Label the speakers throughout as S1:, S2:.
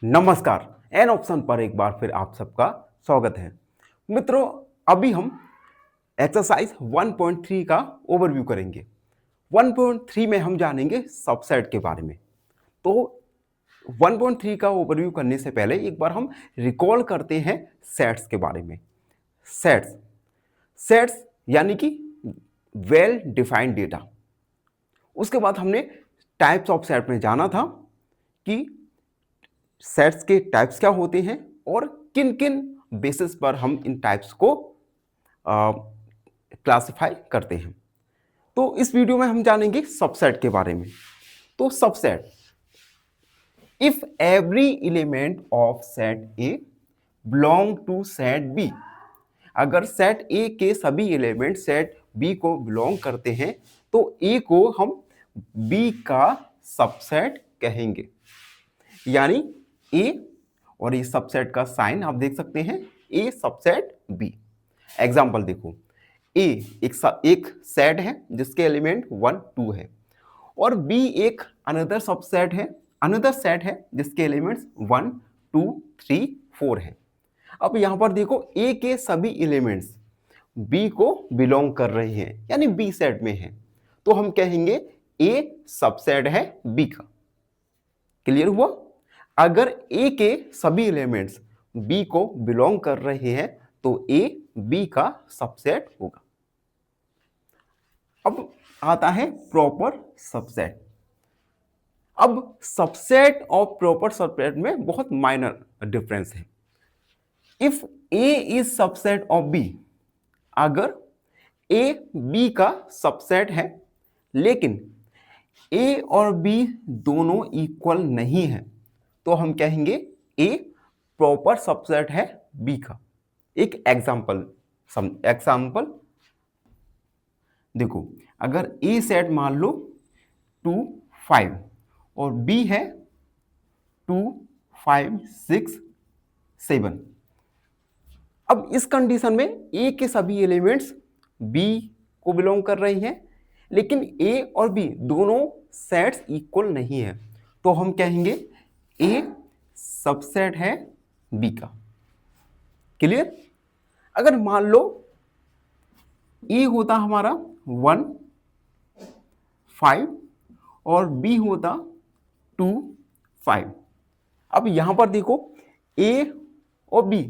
S1: नमस्कार। An option पर एक बार फिर आप सबका स्वागत है। मित्रों, अभी हम एक्सरसाइज 1.3 का ओवरव्यू करेंगे। 1.3 में हम जानेंगे सबसेट के बारे में। तो 1.3 का ओवरव्यू करने से पहले एक बार हम रिकॉल करते हैं सेट्स के बारे में। सेट्स सेट्स यानी कि वेल डिफाइंड डेटा। उसके बाद हमने टाइप्स ऑफ सेट में जाना था कि सेट्स के टाइप्स क्या होते हैं और किन किन बेसिस पर हम इन टाइप्स को क्लासिफाई करते हैं। तो इस वीडियो में हम जानेंगे सबसेट के बारे में। तो subset, if every element of set A belong to set B, अगर सेट ए के सभी एलिमेंट सेट बी को बिलोंग करते हैं तो ए को हम बी का सबसेट कहेंगे। यानी ए, और ये सबसेट का साइन आप देख सकते हैं, ए सबसेट बी। एग्जाम्पल देखो, ए एक सेट है जिसके एलिमेंट 1 2 है, और बी एक अनदर सबसेट है, अनदर सेट है जिसके एलिमेंट्स 1 2 3 4 है। अब यहां पर देखो, ए के सभी एलिमेंट्स बी को बिलोंग कर रहे हैं, यानी बी सेट में है, तो हम कहेंगे ए सबसेट है बी का। क्लियर हुआ? अगर ए के सभी एलिमेंट्स बी को बिलोंग कर रहे हैं तो ए बी का सबसेट होगा। अब आता है प्रॉपर सबसेट। अब सबसेट और प्रॉपर सबसेट में बहुत माइनर डिफरेंस है। If A is subset of B, अगर ए बी का सबसेट है लेकिन ए और बी दोनों इक्वल नहीं है, तो हम कहेंगे ए प्रॉपर सबसेट है बी का। एक एग्जाम्पल देखो, अगर ए सेट मान लो 2 5 और बी है 2 5 6 7। अब इस कंडीशन में ए के सभी एलिमेंट्स बी को बिलोंग कर रही हैं, लेकिन ए और बी दोनों सेट्स इक्वल नहीं है, तो हम कहेंगे ए सबसेट है बी का। क्लियर? अगर मान लो ए होता हमारा 1 5 और बी होता 2 5। अब यहां पर देखो, ए और बी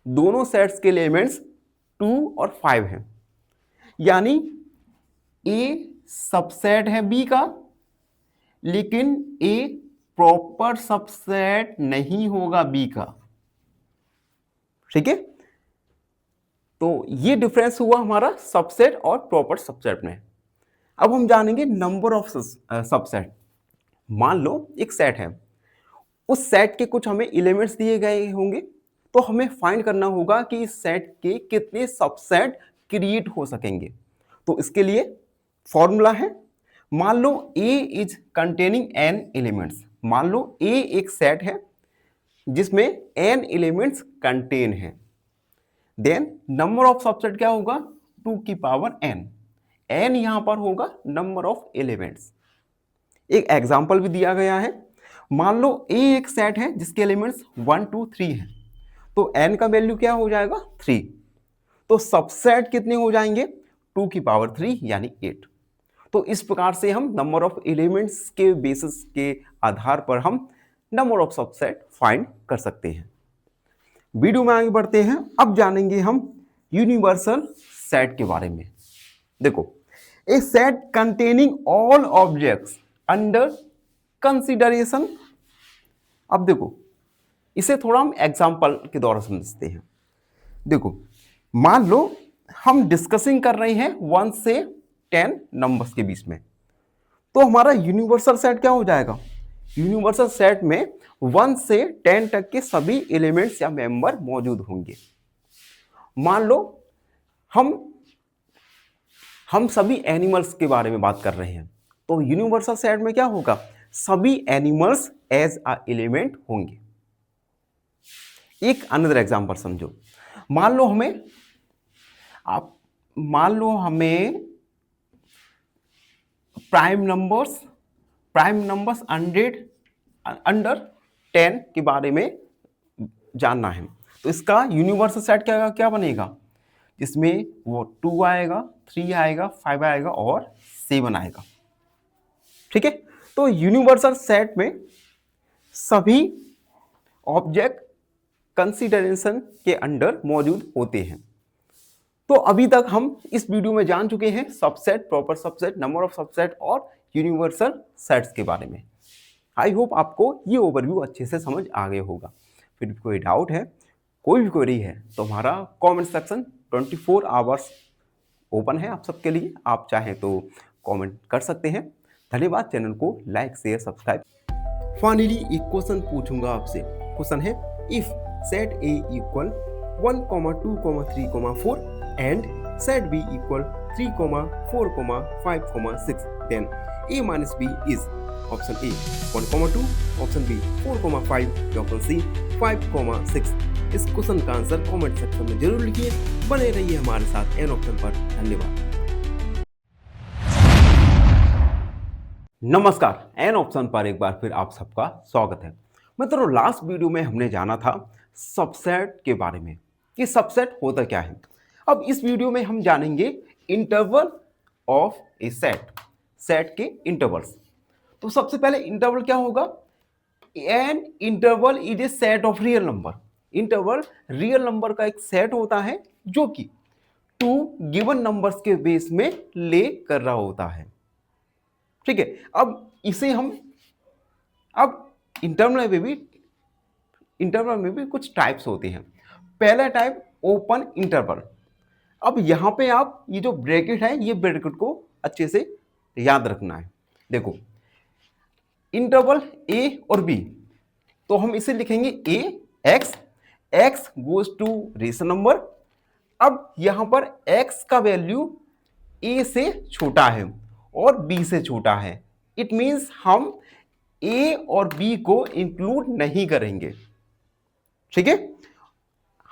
S1: दोनों सेट्स के एलिमेंट्स 2 और 5 हैं, यानी ए सबसेट है बी का, लेकिन ए प्रॉपर सबसेट नहीं होगा बी का। ठीक है? तो ये डिफरेंस हुआ हमारा सबसेट और प्रॉपर सबसेट में। अब हम जानेंगे नंबर ऑफ सबसेट। मान लो एक सेट है, उस सेट के कुछ हमें एलिमेंट्स दिए गए होंगे, तो हमें फाइंड करना होगा कि इस सेट के कितने सबसेट क्रिएट हो सकेंगे। तो इसके लिए फॉर्मूला है, मान लो A is containing n elements. मान लो A एक सेट है जिसमें n एलिमेंट्स कंटेन है, देन नंबर ऑफ सबसेट क्या होगा? 2 की पावर n। n यहां पर होगा नंबर ऑफ एलिमेंट्स। एक एग्जांपल भी दिया गया है, मान लो A एक सेट है जिसके एलिमेंट्स 1 2 3 है, तो n का वैल्यू क्या हो जाएगा? 3। तो सबसेट कितने हो जाएंगे? 2 की पावर 3 यानी 8। तो इस प्रकार से हम नंबर ऑफ एलिमेंट्स के बेसिस के आधार पर हम नंबर ऑफ सबसेट फाइंड कर सकते हैं। वीडियो में आगे बढ़ते हैं। अब जानेंगे हम यूनिवर्सल सेट के बारे में। देखो, a set containing all objects under consideration. अब देखो, इसे थोड़ा हम एग्जांपल के द्वारा समझते हैं। देखो, मान लो हम डिस्कसिंग कर रहे हैं 1 से 10 नंबर्स के बीच में, तो हमारा यूनिवर्सल सेट क्या हो जाएगा? यूनिवर्सल सेट में 1 से 10 तक के सभी एलिमेंट्स या मेंबर मौजूद होंगे। मान लो हम सभी एनिमल्स के बारे में बात कर रहे हैं, तो यूनिवर्सल सेट में क्या होगा? सभी एनिमल्स एज अ एलिमेंट होंगे। एक अनदर एग्जांपल समझो, मान लो हमें प्राइम नंबर्स अंडर 10 के बारे में जानना है। तो इसका यूनिवर्सल सेट क्या क्या बनेगा, जिसमें वो 2 आएगा, 3 आएगा, 5 आएगा और 7 आएगा। ठीक है, तो यूनिवर्सल सेट में सभी ऑब्जेक्ट कंसीडरेशन के अंडर मौजूद होते हैं। तो अभी तक हम इस वीडियो में जान चुके हैं subset, proper subset, number of subset और यूनिवर्सल सेट्स के बारे में। आई होप आपको ये ओवरव्यू अच्छे से समझ आ गया होगा। फिर भी कोई डाउट है, कोई भी क्वेरी है, तो हमारा कमेंट सेक्शन 24 आवर्स ओपन है आप सबके लिए। आप चाहें तो कमेंट कर सकते हैं। धन्यवाद। चैनल को लाइक, शेयर, सब्सक्राइब। फाइनली एक क्वेश्चन पूछूंगा आपसे। क्वेश्चन है, if set A equal 1, 2, 3, 4 and set B equal 3, 4, 5, 6, then a minus b is option A 1, 2, option B 4, 5, option C 5, 6। इस क्वेश्चन का आंसर कमेंट सेक्शन में जरूर लिखिए। बने रहिए हमारे साथ एन ऑप्शन पर। धन्यवाद। नमस्कार, एन ऑप्शन पर एक बार फिर आप सबका स्वागत है। मित्रों, लास्ट वीडियो में हमने जाना था सबसेट के बारे में कि सबसेट होता क्या है। अब इस वीडियो में हम जानेंगे interval of a set, set के इंटरवल्स। तो सबसे पहले इंटरवल क्या होगा? An interval is a set of real number. Interval real number का एक सेट होता है जो कि 2 गिवन नंबर्स के बेस में ले कर रहा होता है। ठीक है, अब इसे हम इंटरवल में भी कुछ टाइप्स होते हैं। पहला टाइप ओपन इंटरवल। अब यहां पे आप ये जो ब्रैकेट है, ये ब्रैकेट को अच्छे से याद रखना है। देखो, इंटरवल ए और बी, तो हम इसे लिखेंगे A x goes to rational number. अब यहां पर एक्स का वैल्यू ए से छोटा है और बी से छोटा है। इट मींस हम ए और बी को इंक्लूड नहीं करेंगे। ठीक है,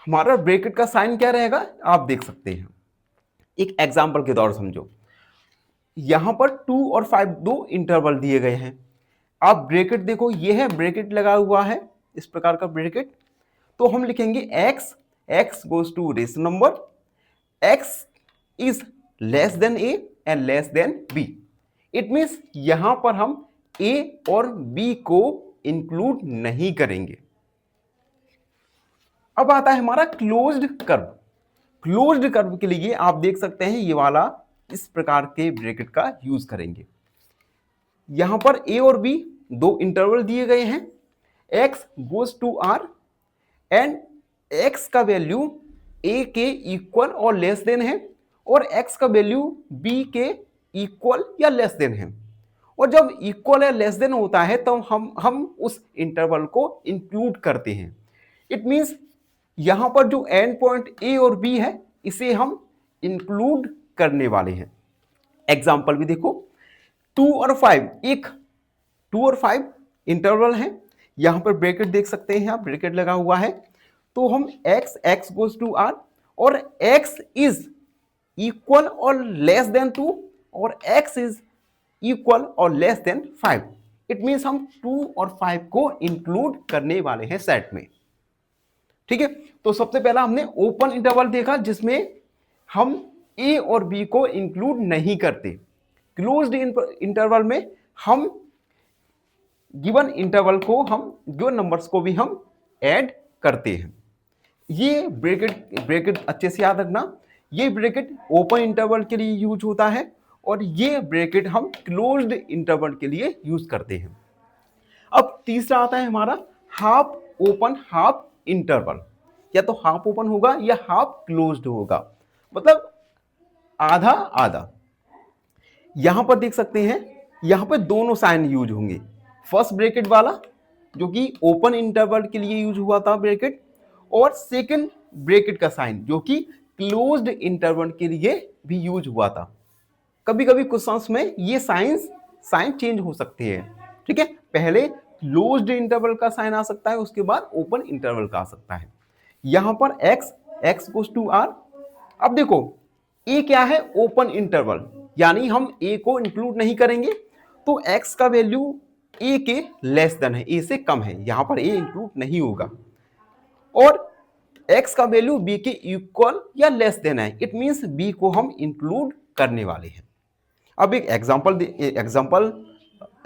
S1: हमारा ब्रैकेट का साइन क्या रहेगा आप देख सकते हैं। एक एग्जांपल के तौर समझो, यहां पर 2 और 5 दो इंटरवल दिए गए हैं। आप ब्रैकेट देखो, ये है ब्रैकेट लगा हुआ है, इस प्रकार का ब्रैकेट। तो हम लिखेंगे x goes to rational number, x is less than A and less than B. It means यहां पर हम ए और बी को इंक्लूड नहीं करेंगे। अब आता है हमारा क्लोज्ड कर्व। क्लोज्ड कर्व के लिए आप देख सकते हैं ये वाला इस प्रकार के ब्रैकेट का यूज करेंगे। यहां पर ए और बी दो इंटरवल दिए गए हैं। X goes to R and x का वैल्यू ए के इक्वल और लेस देन है और एक्स का वैल्यू बी के इक्वल या लेस देन है। और जब इक्वल या लेस देन होता है तो हम उस इंटरवल को इंक्लूड करते हैं। इट मींस यहां पर जो एंड पॉइंट ए और बी है, इसे हम इंक्लूड करने वाले हैं। एग्जाम्पल भी देखो, 2 और 5, एक 2 और 5 इंटरवल है। यहां पर ब्रैकेट देख सकते हैं आप, ब्रैकेट लगा हुआ है। तो हम एक्स गोज टू आर और एक्स इज इक्वल और लेस देन 2 और एक्स इज इक्वल और लेस देन 5। इट मींस हम 2 और 5 को इंक्लूड करने वाले हैं सेट में। ठीक है, तो सबसे पहला हमने ओपन इंटरवल देखा जिसमें हम ए और बी को इंक्लूड नहीं करते। क्लोज्ड इंटरवल में हम गिवन इंटरवल को, हम गिवन नंबर्स को भी हम ऐड करते हैं। ये ब्रैकेट अच्छे से याद रखना। ये ब्रैकेट ओपन इंटरवल के लिए यूज होता है और ये ब्रैकेट हम क्लोज्ड इंटरवल के लिए यूज करते हैं। अब तीसरा आता है हमारा हाफ ओपन हाफ इंटरवल। या तो हाफ ओपन होगा या हाफ क्लोज्ड होगा, मतलब आधा आधा। यहां पर देख सकते हैं, यहां पर दोनों साइन यूज होंगे। फर्स्ट ब्रैकेट वाला जो कि ओपन इंटरवल के लिए यूज हुआ था ब्रैकेट, और सेकंड ब्रैकेट का साइन जो कि क्लोज्ड इंटरवल के लिए भी यूज हुआ था। कभी कभी क्वेश्चंस में ये साइन चेंज हो सकते हैं। ठीक है, पहले क्लोज्ड इंटरवल का साइन आ सकता है, उसके बाद ओपन इंटरवल का आ सकता है। यहां पर एक्स गोज टू आर। अब देखो, ए क्या है? ओपन इंटरवल, यानी हम ए को इंक्लूड नहीं करेंगे। तो एक्स का वैल्यू ए के लेस देन है, ए से कम है, यहां पर ए इंक्लूड नहीं होगा। और x का वैल्यू b के इक्वल या लेस देन है, इट मींस b को हम इंक्लूड करने वाले हैं। अब एक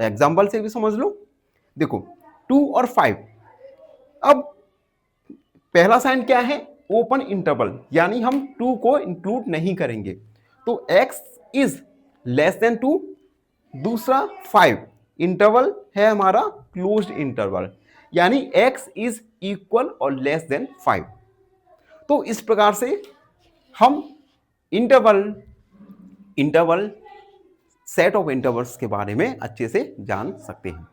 S1: एग्जांपल से भी समझ लो। देखो 2 और 5, अब पहला साइन क्या है, ओपन इंटरवल, यानी हम 2 को इंक्लूड नहीं करेंगे, तो x इज लेस देन 2। दूसरा 5, इंटरवल है हमारा क्लोज्ड इंटरवल, यानी x इज इक्वल और लेस देन 5। तो इस प्रकार से हम इंटरवल सेट ऑफ इंटरवल्स के बारे में अच्छे से जान सकते हैं।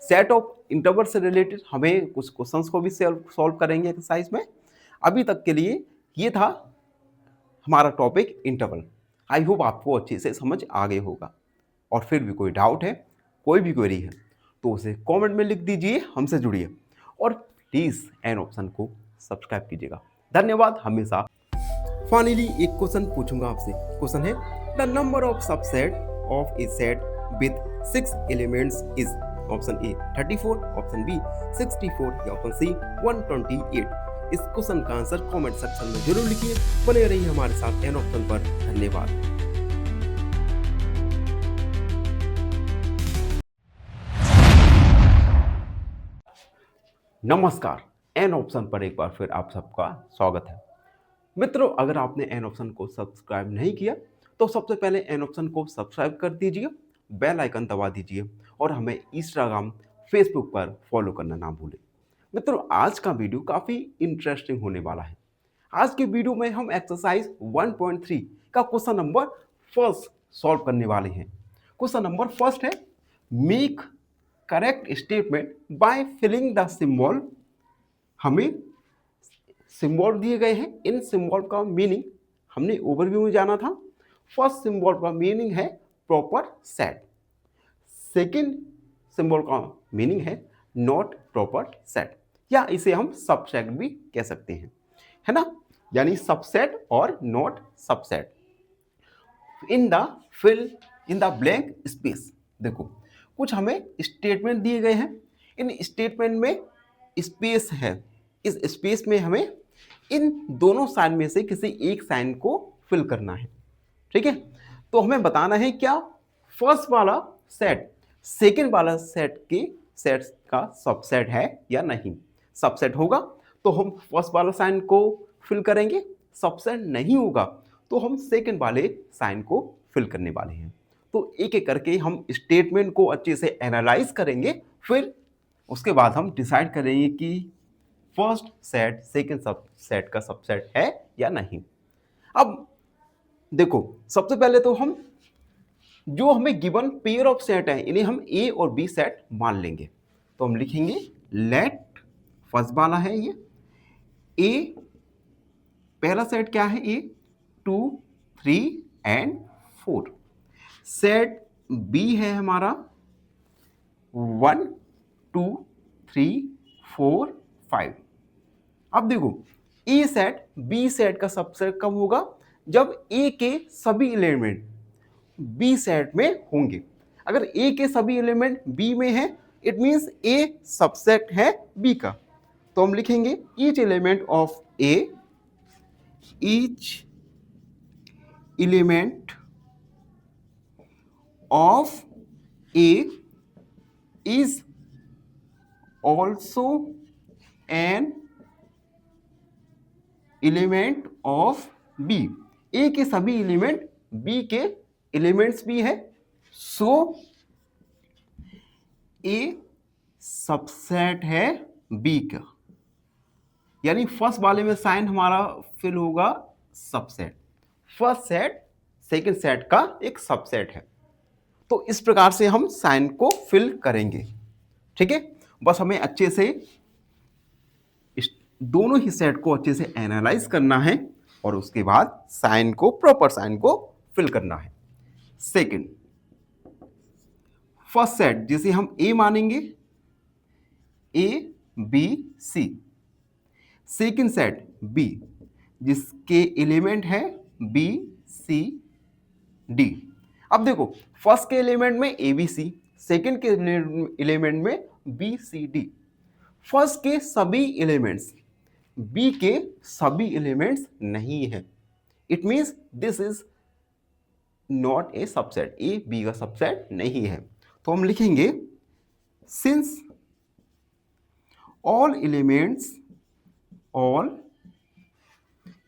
S1: सेट ऑफ इंटरवल से रिलेटेड हमें कुछ क्वेश्चंस को भी सॉल्व करेंगे एक्सरसाइज में। अभी तक के लिए ये था हमारा टॉपिक इंटरवल। आई होप आपको अच्छे से समझ आ गया होगा, और फिर भी कोई डाउट है, कोई भी क्वेरी है, तो उसे कमेंट में लिख दीजिए, हमसे जुड़िए, और प्लीज़ एन ऑप्शन को सब्सक्राइब कीजिएगा। धन्यवाद हमेशा। फाइनली एक क्वेश्चन पूछूंगा आपसे। क्वेश्चन है, the number of subset of a set with 6 elements is, option A 34, option B 64 या ऑप्शन सी 128। इस क्वेश्चन का आंसर कमेंट सेक्शन में जरूर लिखिए। बने रहिए हमारे साथ एन ऑप्शन पर। धन्यवाद। नमस्कार, एन ऑप्शन पर एक बार फिर आप सबका स्वागत है। मित्रों, अगर आपने एन ऑप्शन को सब्सक्राइब नहीं किया तो सबसे पहले एन ऑप्शन को सब्सक्राइब कर दीजिए, बेल आइकन दबा दीजिए, और हमें इंस्टाग्राम, फेसबुक पर फॉलो करना ना भूलें। मित्रों, आज का वीडियो काफ़ी इंटरेस्टिंग होने वाला है। आज के वीडियो में हम एक्सरसाइज 1.3 का क्वेश्चन नंबर फर्स्ट सॉल्व करने वाले हैं। क्वेश्चन नंबर फर्स्ट है, make correct statement by filling the symbol. हमें सिंबल दिए गए हैं, इन सिंबल का मीनिंग हमने ओवरव्यू में जाना था। फर्स्ट सिंबल का मीनिंग है प्रॉपर सेट, सेकंड सिंबल का मीनिंग है नॉट प्रॉपर सेट, या इसे हम सबसेट भी कह सकते हैं, है ना, यानी सबसेट और not subset. In the blank space, देखो कुछ हमें स्टेटमेंट दिए गए हैं, इन स्टेटमेंट में स्पेस है, इस स्पेस में हमें इन दोनों साइन में से किसी एक साइन को फिल करना है। ठीक है, तो हमें बताना है क्या फर्स्ट वाला सेट सेकंड वाला सेट का सबसेट है या नहीं। सबसेट होगा तो हम फर्स्ट वाला साइन को फिल करेंगे, सबसेट नहीं होगा तो हम सेकंड वाले साइन को फिल करने वाले हैं। तो एक एक करके हम स्टेटमेंट को अच्छे से एनालाइज करेंगे, फिर उसके बाद हम डिसाइड करेंगे कि फर्स्ट सेट सेकंड सेट का सबसेट है या नहीं। अब देखो, सबसे पहले तो हम जो हमें गिवन पेयर ऑफ सेट है इन्हें हम ए और बी सेट मान लेंगे। तो हम लिखेंगे लेट, फर्स्ट वाला है ये ए, पहला सेट क्या है ए, 2, 3 एंड 4। सेट बी है हमारा 1, 2, 3, 4, 5। अब देखो ए सेट बी सेट का सबसेट कब होगा, जब ए के सभी एलिमेंट बी सेट में होंगे। अगर ए के सभी एलिमेंट बी में है, इट मींस ए सबसेट है बी का। तो हम लिखेंगे each element of A, each element of A is also an element of B. A के सभी एलिमेंट बी के एलिमेंट्स भी है, सो ए सबसेट है बी का, यानी फर्स्ट वाले में साइन हमारा फिल होगा subset, first set second set का एक सबसेट है। तो इस प्रकार से हम साइन को फिल करेंगे। ठीक है, बस हमें अच्छे से दोनों ही सेट को अच्छे से एनालाइज करना है और उसके बाद साइन को, प्रॉपर साइन को फिल करना है। सेकंड, फर्स्ट सेट जिसे हम ए मानेंगे, A B C. Second set B जिसके एलिमेंट है बी सी डी। अब देखो फर्स्ट के एलिमेंट में ए बी सी, सेकंड के एलिमेंट में बी सी डी, फर्स्ट के सभी एलिमेंट्स बी के सभी एलिमेंट्स नहीं है, it means this is not a subset, A B का सबसेट नहीं है। तो हम लिखेंगे since all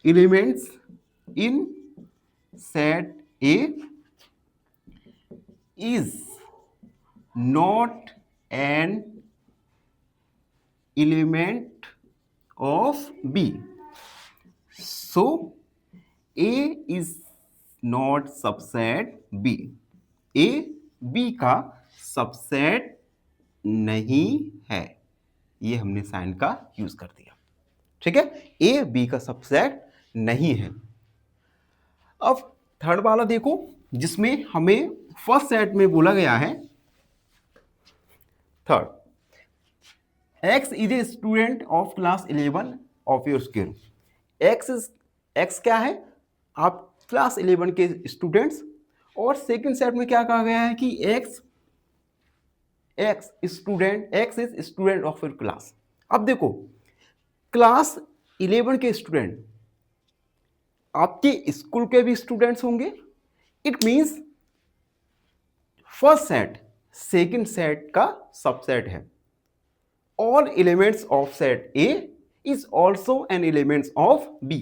S1: elements in set A is not an element of B, so A is not subset B, A B का subset नहीं है, ये हमने साइन का यूज कर दिया। ठीक है, ए बी का सबसेट नहीं है। अब थर्ड वाला देखो, जिसमें हमें फर्स्ट सेट में बोला गया है third, x is a student of class 11 of your school. X क्या है, आप क्लास 11 के स्टूडेंट्स। और सेकंड सेट में क्या कहा गया है कि x is student of your class. अब देखो, क्लास 11 के स्टूडेंट आपके स्कूल के भी स्टूडेंट्स होंगे, it means first set second set का सबसेट है। All elements of set A is also an elements of B,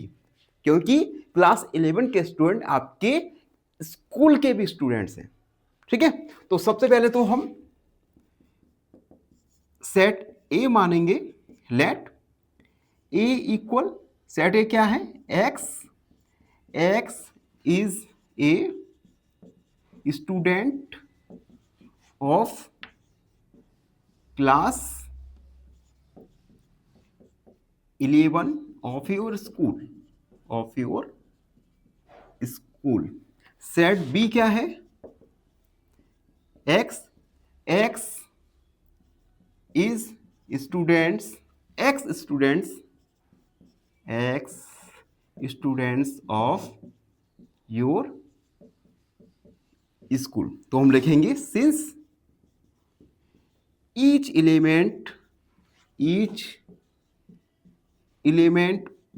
S1: क्योंकि क्लास 11 के स्टूडेंट आपके स्कूल के भी स्टूडेंट्स हैं। ठीक है, तो सबसे पहले तो हम सेट ए मानेंगे, let A equal, set A क्या है, x is a student of class 11 of your school, set B क्या है, x is students of your school. तो हम लिखेंगे since each element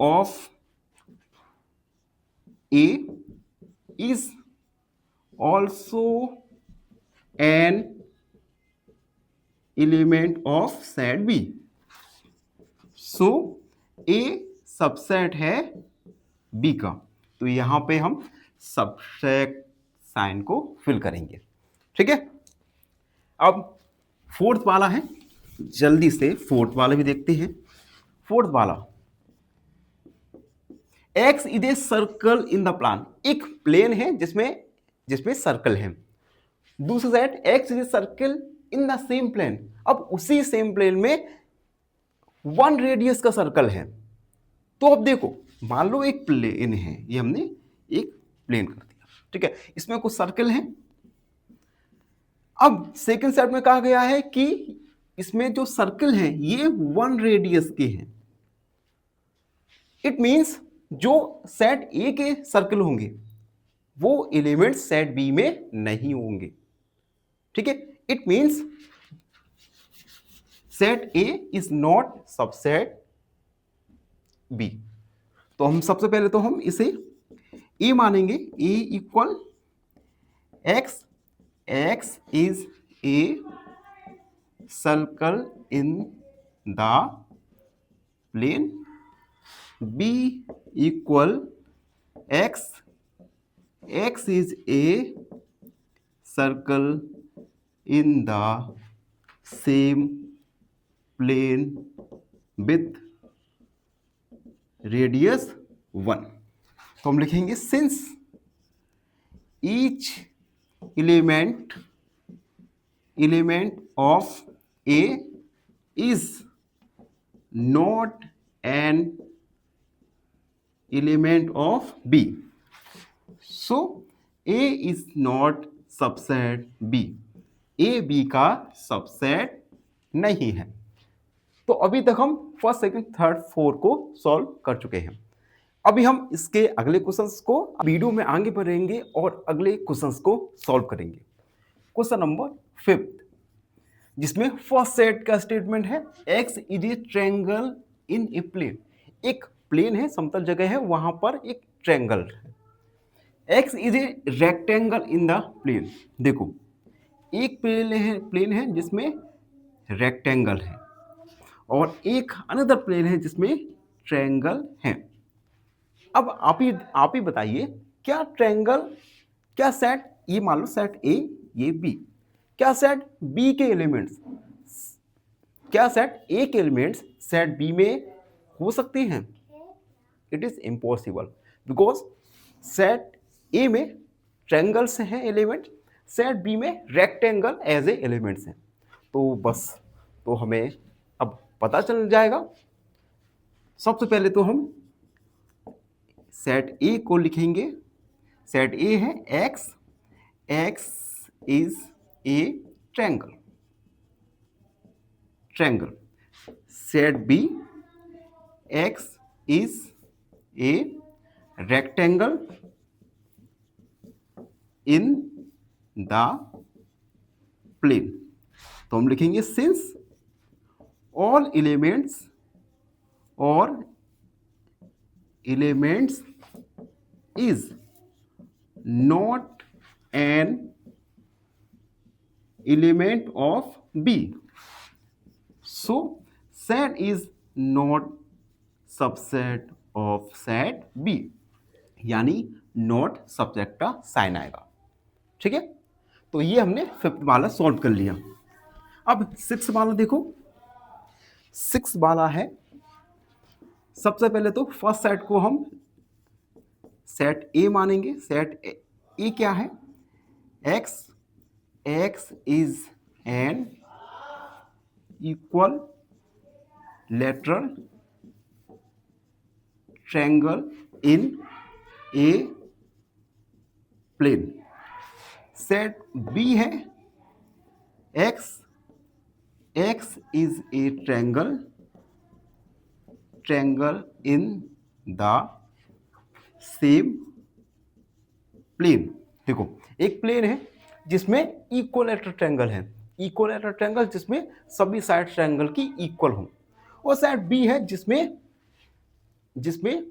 S1: of A is also an element of set B, so A subset है B का। तो यहां पे हम सबसेट साइन को फिल करेंगे। ठीक है, अब फोर्थ वाला है, जल्दी से फोर्थ वाला भी देखते हैं। फोर्थ वाला, x is a circle in the plan, एक प्लेन है जिसमें सर्कल है। दूसरा set x is a circle in the same plane, अब उसी सेम प्लेन में 1 रेडियस का सर्कल है। तो अब देखो, मान लो एक प्लेन है, ये हमने एक प्लेन कर दिया। ठीक है, इसमें कुछ सर्कल है। अब सेकंड सेट में कहा गया है कि इसमें जो सर्कल है ये 1 रेडियस के हैं, इट मींस जो सेट ए के सर्कल होंगे वो एलिमेंट सेट बी में नहीं होंगे। ठीक है, it means set A is not subset B. तो हम सबसे पहले तो हम इसे ए मानेंगे, A equal x is a circle in the plane, B equal x is a circle in the same plane with radius 1। तो हम लिखेंगे since each element of A is not an element of B, so A is not subset B, A B का subset नहीं है। तो अभी तक हम फर्स्ट सेकंड थर्ड फोर्थ को सॉल्व कर चुके हैं। अभी हम इसके अगले क्वेश्चंस को वीडियो में आगे बढ़ेंगे और अगले क्वेश्चंस को सॉल्व करेंगे। क्वेश्चन नंबर 5, जिसमें फर्स्ट सेट का स्टेटमेंट है x is a triangle in a plane. एक प्लेन है, समतल जगह है, वहां पर एक ट्रायंगल है। X is a rectangle in the plane. देखो, एक प्लेन है जिसमें रेक्टेंगल है और एक अनदर प्लेन है जिसमें ट्रायंगल है। अब आप ही बताइए, क्या ट्रायंगल, क्या सेट, ये मान लो सेट ए, ये बी, क्या सेट बी के एलिमेंट्स, क्या सेट ए के एलिमेंट्स सेट बी में हो सकते हैं? It is impossible, because set ए में ट्रायंगल्स हैं एलिमेंट, सेट बी में रेक्टेंगल एज ए एलिमेंट्स हैं। तो बस, तो हमें अब पता चल जाएगा। सबसे पहले तो हम सेट ए को लिखेंगे। सेट ए है x, x is a triangle, triangle. Set B, x is a rectangle in the plane. तो हम लिखेंगे since all elements is not an element of B, so set is not subset of set B, यानी not subset का sign आएगा। ठीक है, तो ये हमने फिफ्थ वाला सॉल्व कर लिया। अब सिक्स वाला देखो, सिक्स वाला है, सबसे पहले तो फर्स्ट सेट को हम सेट ए मानेंगे। सेट ए क्या है? X, x is an equilateral triangle in a plane. Set B है x, x is a triangle in the same plane. देखो, एक प्लेन है जिसमें इक्वलेटरल ट्रायंगल है, इक्वलेटरल ट्रायंगल जिसमें सभी साइड ट्रायंगल की इक्वल हो, और सेट बी है जिसमें जिसमें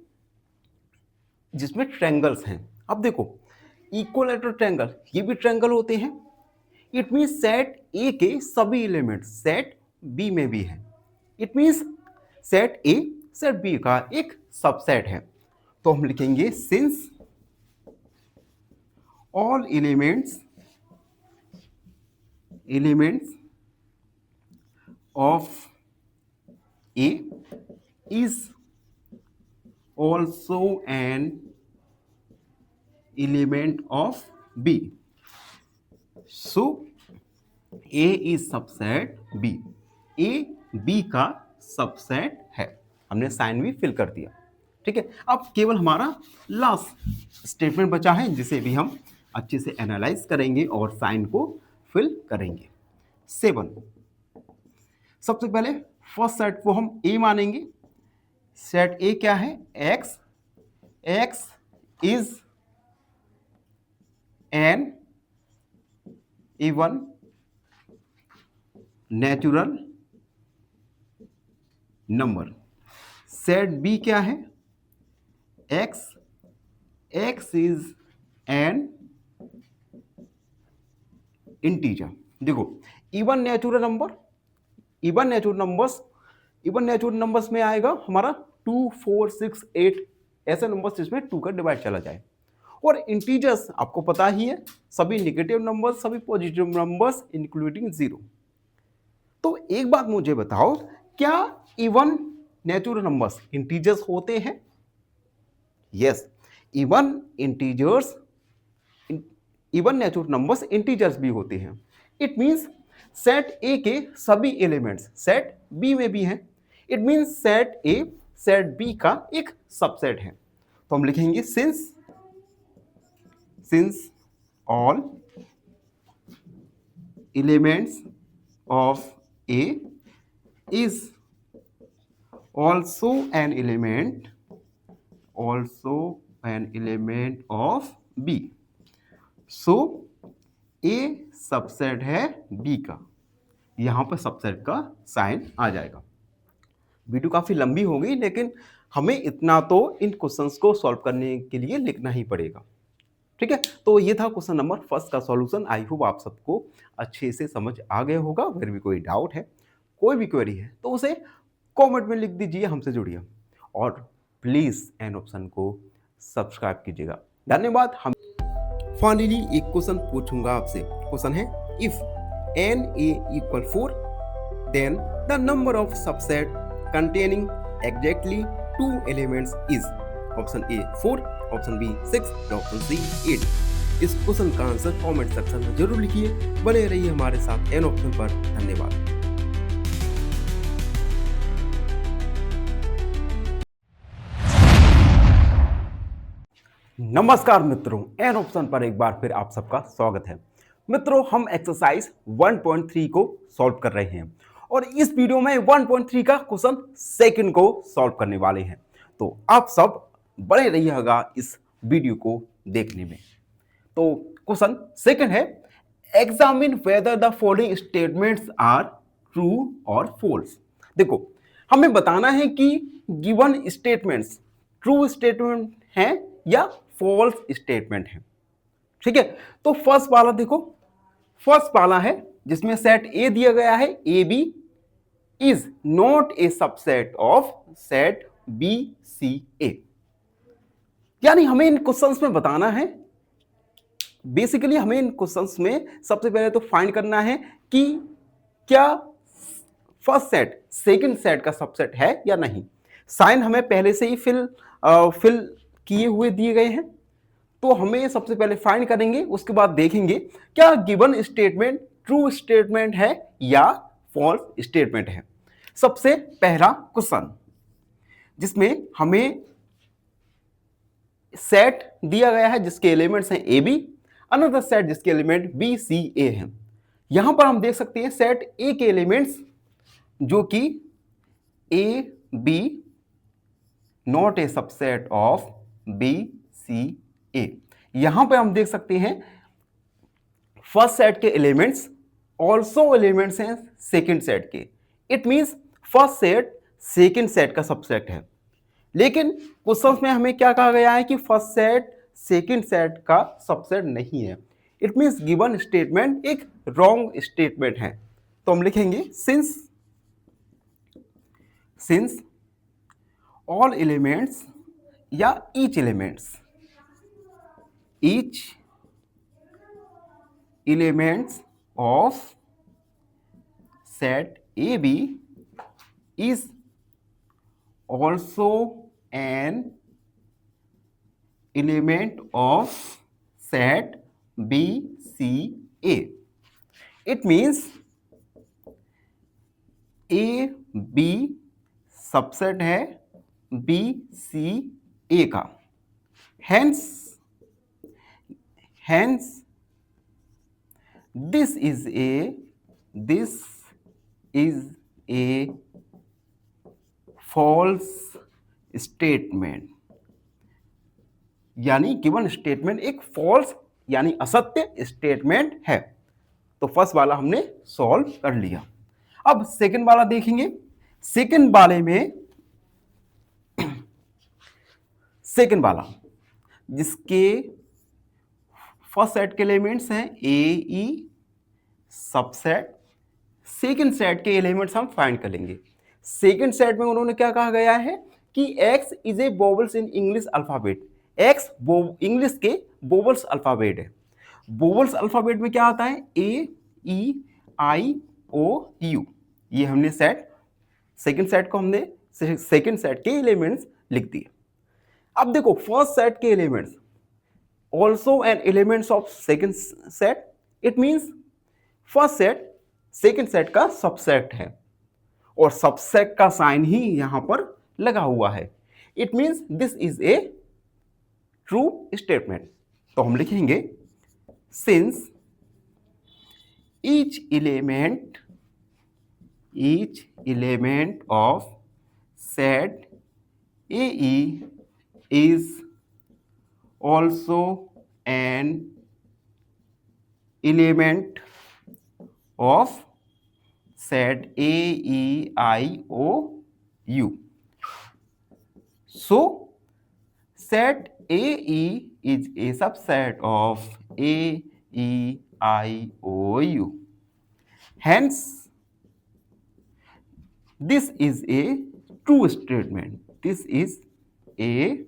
S1: जिसमें ट्रायंगल्स हैं। अब देखो, इक्वलेटरल ट्रायंगल, ये भी ट्रायंगल होते हैं। इट मीन्स सेट ए के सभी एलिमेंट्स सेट बी में भी है। It means set A set B का एक सबसेट है। तो हम लिखेंगे since all elements of A is also an element of B, so A is subset B. A B का सबसेट है। हमने साइन भी फिल कर दिया। ठीक है, अब केवल हमारा लास्ट स्टेटमेंट बचा है जिसे भी हम अच्छे से एनालाइज करेंगे और साइन को फिल करेंगे। 7, सबसे पहले फर्स्ट सेट को हम ए मानेंगे। सेट ए क्या है? X, x is an even natural number. Set B क्या है? X, x is an integer. देखो, even natural number, even natural numbers में आएगा हमारा 2, 4, 6, 8 ऐसे नंबर्स जिसमें 2 का डिवाइड चला जाए। और इंटीजर्स आपको पता ही है, सभी नेगेटिव नंबर्स, सभी पॉजिटिव नंबर्स इंक्लूडिंग 0। तो एक बात मुझे बताओ, क्या इवन नेचुरल नंबर्स इंटीजर्स होते हैं? Yes, even natural numbers integers भी होते हैं। इट मींस सेट ए के सभी एलिमेंट्स सेट बी में भी हैं। It means set A set B का एक सबसेट है। तो हम लिखेंगे since all elements of A is also an element of B, so A subset है B का। यहाँ पर सबसेट का साइन आ जाएगा। वीडियो काफ़ी लंबी हो गई, लेकिन हमें इतना तो इन क्वेश्चंस को सॉल्व करने के लिए लिखना ही पड़ेगा। ठीक है, तो ये था क्वेश्चन नंबर फर्स्ट का सॉल्यूशन। आई होप आप सबको अच्छे से समझ आ गया होगा। अगर भी कोई डाउट है, कोई भी क्वेरी है, तो उसे कमेंट में लिख दीजिए, हमसे जुड़िए और प्लीज़ एन ऑप्शन को सब्सक्राइब कीजिएगा। धन्यवाद। हम फाइनली एक क्वेश्चन पूछूंगा आपसे। क्वेश्चन है, if n a equal 4 then the number of subset containing exactly two elements is option A 4, option B 6 या ऑप्शन सी 8। इस क्वेश्चन का आंसर कमेंट सेक्शन में जरूर लिखिए। बने रहिए हमारे साथ एन ऑप्शन पर। धन्यवाद। नमस्कार मित्रों, एन ऑप्शन पर एक बार फिर आप सबका स्वागत है। मित्रों, हम एक्सरसाइज 1.3 को सॉल्व कर रहे हैं और इस वीडियो में 1.3 का क्वेश्चन सेकंड को सॉल्व करने वाले हैं। तो आप सब बने रहिएगा इस वीडियो को देखने में। तो क्वेश्चन सेकंड है, examine whether the following statements are true और फॉल्स। देखो, हमें बताना है कि गिवन स्टेटमेंट्स ट्रू स्टेटमेंट हैं या फॉल्स स्टेटमेंट है। ठीक है, तो फर्स्ट वाला देखो, फर्स्ट वाला है जिसमें सेट ए दिया गया है, A B is not a subset of set B C A. यानी हमें इन क्वेश्चंस में बताना है, बेसिकली हमें इन क्वेश्चंस में सबसे पहले तो फाइंड करना है कि क्या फर्स्ट सेट सेकंड सेट का सबसेट है या नहीं। साइन हमें पहले से ही फिल किए हुए दिए गए हैं, तो हमें सबसे पहले फाइंड करेंगे, उसके बाद देखेंगे क्या गिवन स्टेटमेंट ट्रू स्टेटमेंट है या फॉल्स स्टेटमेंट है। सबसे पहला क्वेश्चन जिसमें हमें सेट दिया गया है जिसके एलिमेंट्स हैं ए बी, अनदर सेट जिसके एलिमेंट बी सी ए हैं। यहां पर हम देख सकते हैं सेट ए के एलिमेंट्स जो कि A B not a subset of B C A. यहां पर हम देख सकते हैं फर्स्ट सेट के एलिमेंट्स ऑल्सो एलिमेंट्स हैं सेकेंड सेट के। It means first set second set का सबसेट है, लेकिन क्वेश्चंस में हमें क्या कहा गया है कि फर्स्ट सेट सेकेंड सेट का सबसेट नहीं है। इट मींस गिवन स्टेटमेंट एक रॉन्ग स्टेटमेंट है। तो हम लिखेंगे सिंस ऑल एलिमेंट्स या each elements of set A B is also an element of set B C A. It means A B subset है B C A का। Hence this is a false statement. यानी given statement एक false यानी असत्य statement है। तो first वाला हमने सॉल्व कर लिया। अब सेकंड वाला देखेंगे। सेकंड वाले में सेकंड वाला जिसके फर्स्ट सेट के एलिमेंट्स हैं ए ई सबसेट, सेकंड सेट के एलिमेंट्स हम फाइंड कर लेंगे। सेकेंड सेट में उन्होंने क्या कहा गया है कि x is a vowels in English alphabet. x English के वोवेल्स अल्फाबेट है। वोवेल्स अल्फाबेट में क्या आता है, ए ई आई ओ यू। ये हमने सेट सेकेंड सेट को हमने सेकेंड सेट के एलिमेंट्स लिख दिए। अब देखो फर्स्ट सेट के elements also an elements of second set. It means first set second set का सबसेट है और सबसेट का साइन ही यहां पर लगा हुआ है। It means this is A true statement. तो हम लिखेंगे since each element of set A is also an element of set AEIOU. So set AE is a subset of AEIOU. Hence, this is a true statement. This is a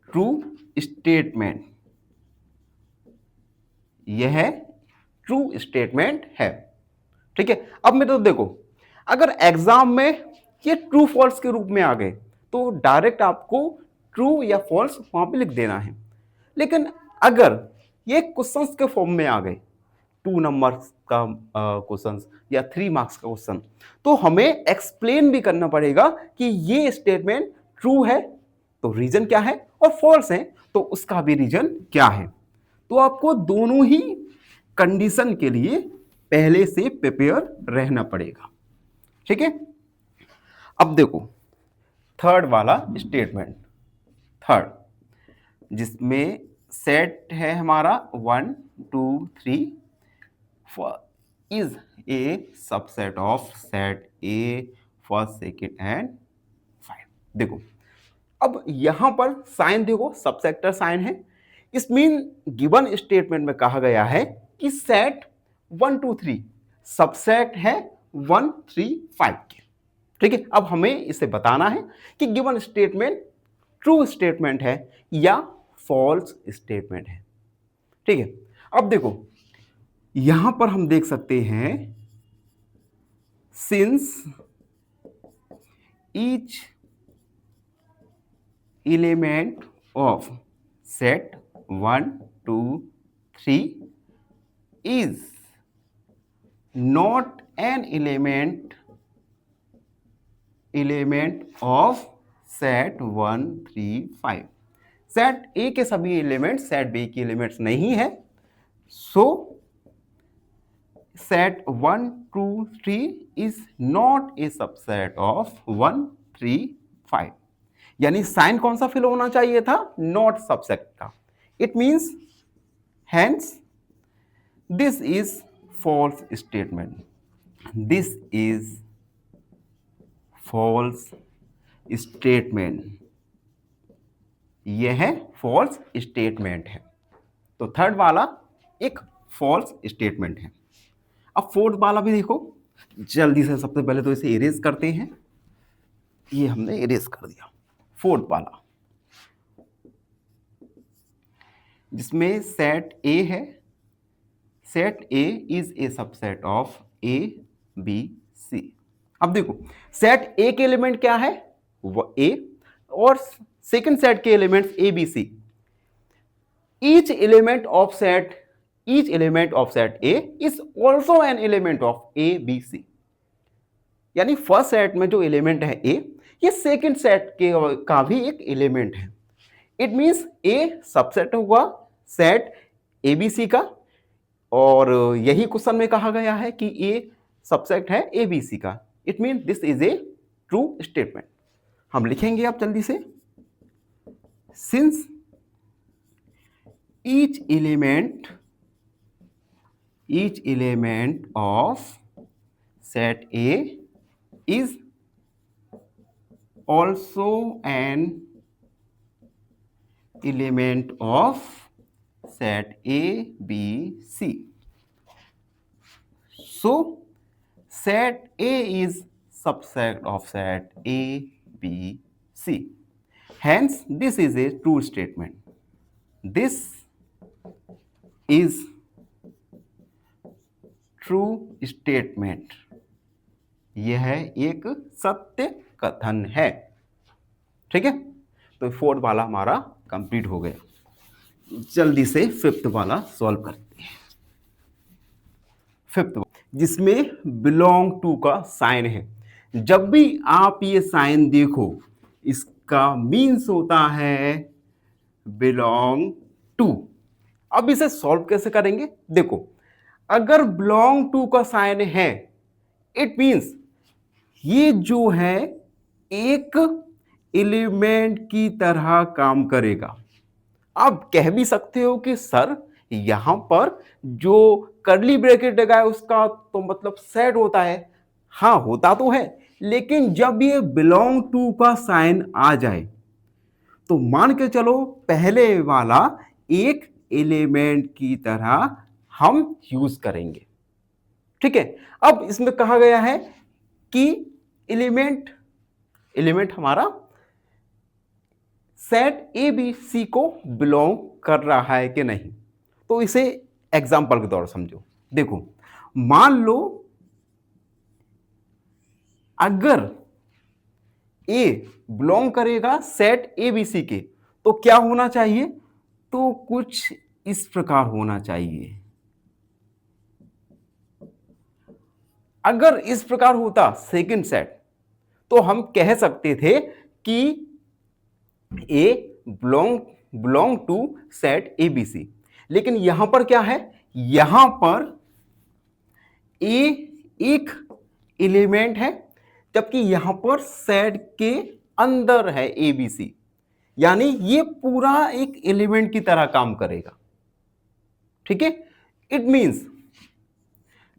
S1: true statement. यह true statement है. ठीक है. अब मैं तो देखो, अगर exam में ये ट्रू फॉल्स के रूप में आ गए तो डायरेक्ट आपको ट्रू या फॉल्स वहां पे लिख देना है. लेकिन अगर ये क्वेश्चंस के फॉर्म में आ गए, 2 नंबर्स का क्वेश्चंस या 3 मार्क्स का क्वेश्चन, तो हमें एक्सप्लेन भी करना पड़ेगा कि ये स्टेटमेंट ट्रू है तो रीजन क्या है, और फॉल्स है तो उसका भी रीजन क्या है. तो आपको दोनों ही कंडीशन के लिए पहले से प्रिपेयर रहना पड़ेगा. ठीक है. अब देखो थर्ड वाला स्टेटमेंट, थर्ड, जिसमें सेट है हमारा 1 2 3 is a subset of set A first second and 5. देखो अब यहां पर साइन देखो, सबसेक्टर साइन है. इस मीन गिवन स्टेटमेंट में कहा गया है कि सेट 1 2 3 सबसेट है 1 3 5 के. ठीक है. अब हमें इसे बताना है कि गिवन स्टेटमेंट ट्रू स्टेटमेंट है या फॉल्स स्टेटमेंट है. ठीक है. अब देखो यहां पर हम देख सकते हैं, since each element of set 1 2 3 is not an element of set 1 3 5. Set A के सभी एलिमेंट सेट बी के एलिमेंट्स नहीं है. सो set 1 2 3 is not a subset of 1 3 5. यानी साइन कौन सा फिल होना चाहिए था, नॉट सबसेट का. It means hence this is false statement. This is false statement. यह फॉल्स स्टेटमेंट है. तो थर्ड वाला एक फॉल्स स्टेटमेंट है. अब फोर्थ वाला भी देखो जल्दी से. सबसे पहले तो इसे इरेज करते हैं. ये हमने इरेज कर दिया. फोर्थ वाला जिसमें सेट ए है. Set A is a subset of A B C. अब देखो सेट ए के एलिमेंट क्या है, वो ए, और सेकंड सेट के elements A B C. Each element of set A is also an element of A B C. यानी first set में जो एलिमेंट है ए, ये सेकंड सेट के का भी एक एलिमेंट है. इट मींस ए सबसेट हुआ सेट एबीसी का, और यही क्वेश्चन में कहा गया है कि ए सबसेट है एबीसी का. It mean this is A true statement. हम लिखेंगे आप जल्दी से. Since each element of set A is also an element of set A, B, C. So set A is subset of set A, B, C. Hence this is a true statement. This is true statement. यह एक सत्य कथन है. ठीक है. तो fourth वाला हमारा कंप्लीट हो गया. जल्दी से फिफ्थ वाला सॉल्व करते हैं. फिफ्थ जिसमें बिलोंग टू का साइन है. जब भी आप ये साइन देखो इसका मीन्स होता है बिलोंग टू. अब इसे सॉल्व कैसे करेंगे, देखो अगर बिलोंग टू का साइन है इट मीन्स ये जो है एक एलिमेंट की तरह काम करेगा. आप कह भी सकते हो कि सर यहां पर जो कर्ली ब्रैकेट लगा है उसका तो मतलब सेट होता है। हाँ, होता तो है, लेकिन जब ये बिलोंग टू का साइन आ जाए तो मान के चलो पहले वाला एक एलिमेंट की तरह हम यूज करेंगे। ठीक है, अब इसमें कहा गया है कि एलिमेंट एलिमेंट हमारा सेट ए बी सी को बिलोंग कर रहा है कि नहीं। तो इसे एग्जाम्पल के तौर समझो। देखो, मान लो अगर ए बिलोंग करेगा सेट ए बी सी के, तो क्या होना चाहिए? तो कुछ इस प्रकार होना चाहिए। अगर इस प्रकार होता सेकंड सेट, तो हम कह सकते थे कि A belong to set A B C. लेकिन यहां पर क्या है? यहां पर ए एक एलिमेंट है, जबकि यहां पर सेट के अंदर है ए बी सी, यानी ये पूरा एक एलिमेंट की तरह काम करेगा। ठीक है, it means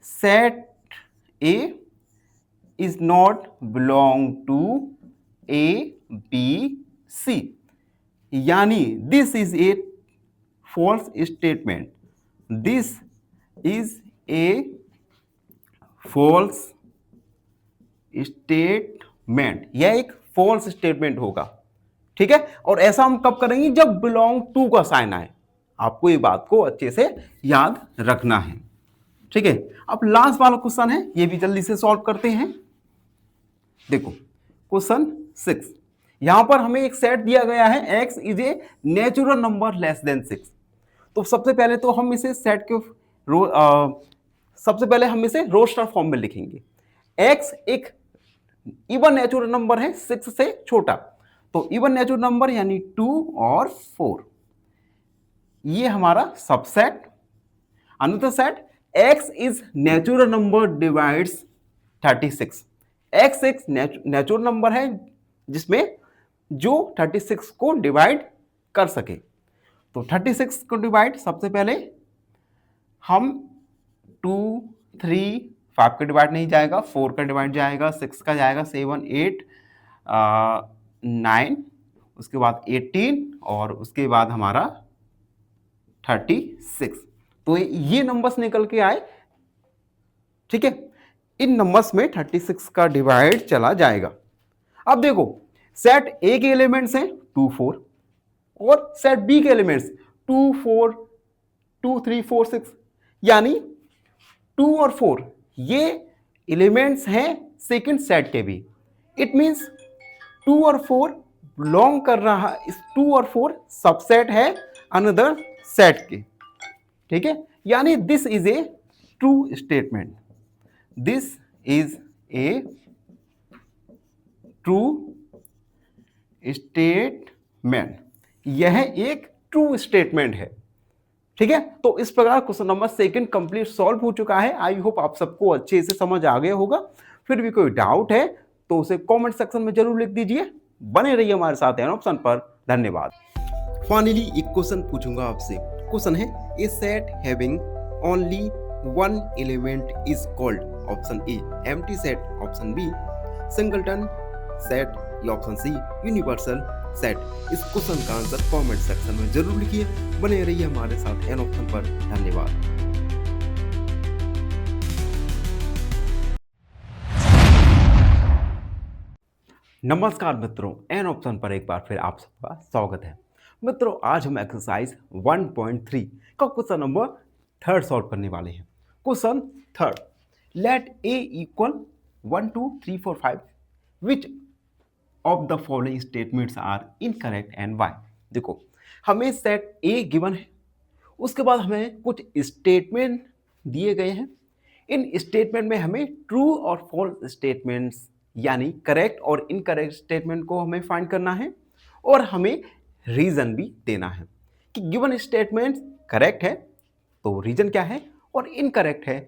S1: set A is not belong to A B C, यानी this is a false statement. This is a false statement, यह एक फॉल्स स्टेटमेंट होगा। ठीक है, और ऐसा हम कब करेंगे? जब बिलोंग टू का साइन आए। आपको ये बात को अच्छे से याद रखना है। ठीक है, अब लास्ट वाला क्वेश्चन है, ये भी जल्दी से सॉल्व करते हैं। देखो, क्वेश्चन 6, यहां पर हमें एक सेट दिया गया है, x is a natural number less than 6। तो सबसे पहले तो हम इसे सेट के सबसे पहले हम इसे रोस्टर फॉर्म में लिखेंगे। x एक इवन नेचुरल नंबर है 6 से छोटा, तो इवन नेचुरल नंबर यानी 2 और 4, ये हमारा subset. Another set, x is natural number divides 36। x एक नेचुरल नंबर है जिसमें जो 36 को डिवाइड कर सके। तो 36 को डिवाइड सबसे पहले हम 2 3 5 का डिवाइड नहीं जाएगा, 4 का डिवाइड जाएगा, 6 का जाएगा, 7 8 9, उसके बाद 18 और उसके बाद हमारा 36। तो ये नंबर्स निकल के आए। ठीक है, इन नंबर्स में 36 का डिवाइड चला जाएगा। अब देखो, सेट ए के एलिमेंट्स हैं 2 4 और सेट बी के एलिमेंट्स 2 4 2 3 4 6, यानी 2 और 4 ये एलिमेंट्स हैं सेकंड सेट के भी। इट मींस 2 और 4 बिलोंग कर रहा है, इस 2 और 4 सबसेट है अनदर सेट के। ठीक है, यानी this is A true statement. This is A true statement, यह एक ट्रू स्टेटमेंट है। ठीक है, तो इस प्रकार क्वेश्चन नंबर 2 कंप्लीट सॉल्व हो चुका है। आई होप आप सबको अच्छे से समझ आ गया होगा। फिर भी कोई डाउट है तो उसे कमेंट सेक्शन में जरूर लिख दीजिए। बने रहिए हमारे साथ एन ऑप्शन पर। धन्यवाद। फाइनली एक क्वेश्चन पूछूंगा आपसे। क्वेश्चन है, a set having only one element is called. Option A empty set, option B singleton set, या ऑप्शन सी यूनिवर्सल सेट। इस क्वेश्चन का आंसर कमेंट सेक्शन में जरूर लिखिए। बने रहिए हमारे साथ एन ऑप्शन पर। धन्यवाद। नमस्कार मित्रों, एन ऑप्शन पर एक बार फिर आप सबका स्वागत है। मित्रों, आज हम एक्सरसाइज 1.3 का क्वेश्चन नंबर 3 सॉल्व करने वाले हैं। Question 3, let A equal 1 2 3 4 5 which of the following statements are incorrect and why. देखो, हमें सेट ए गिवन है, उसके बाद हमें कुछ स्टेटमेंट दिए गए हैं। इन स्टेटमेंट में हमें ट्रू और फॉल्स स्टेटमेंट्स यानी करेक्ट और इनकरेक्ट स्टेटमेंट को हमें फाइंड करना है, और हमें रीजन भी देना है कि गिवन स्टेटमेंट करेक्ट है तो रीजन क्या है, और इनकरेक्ट है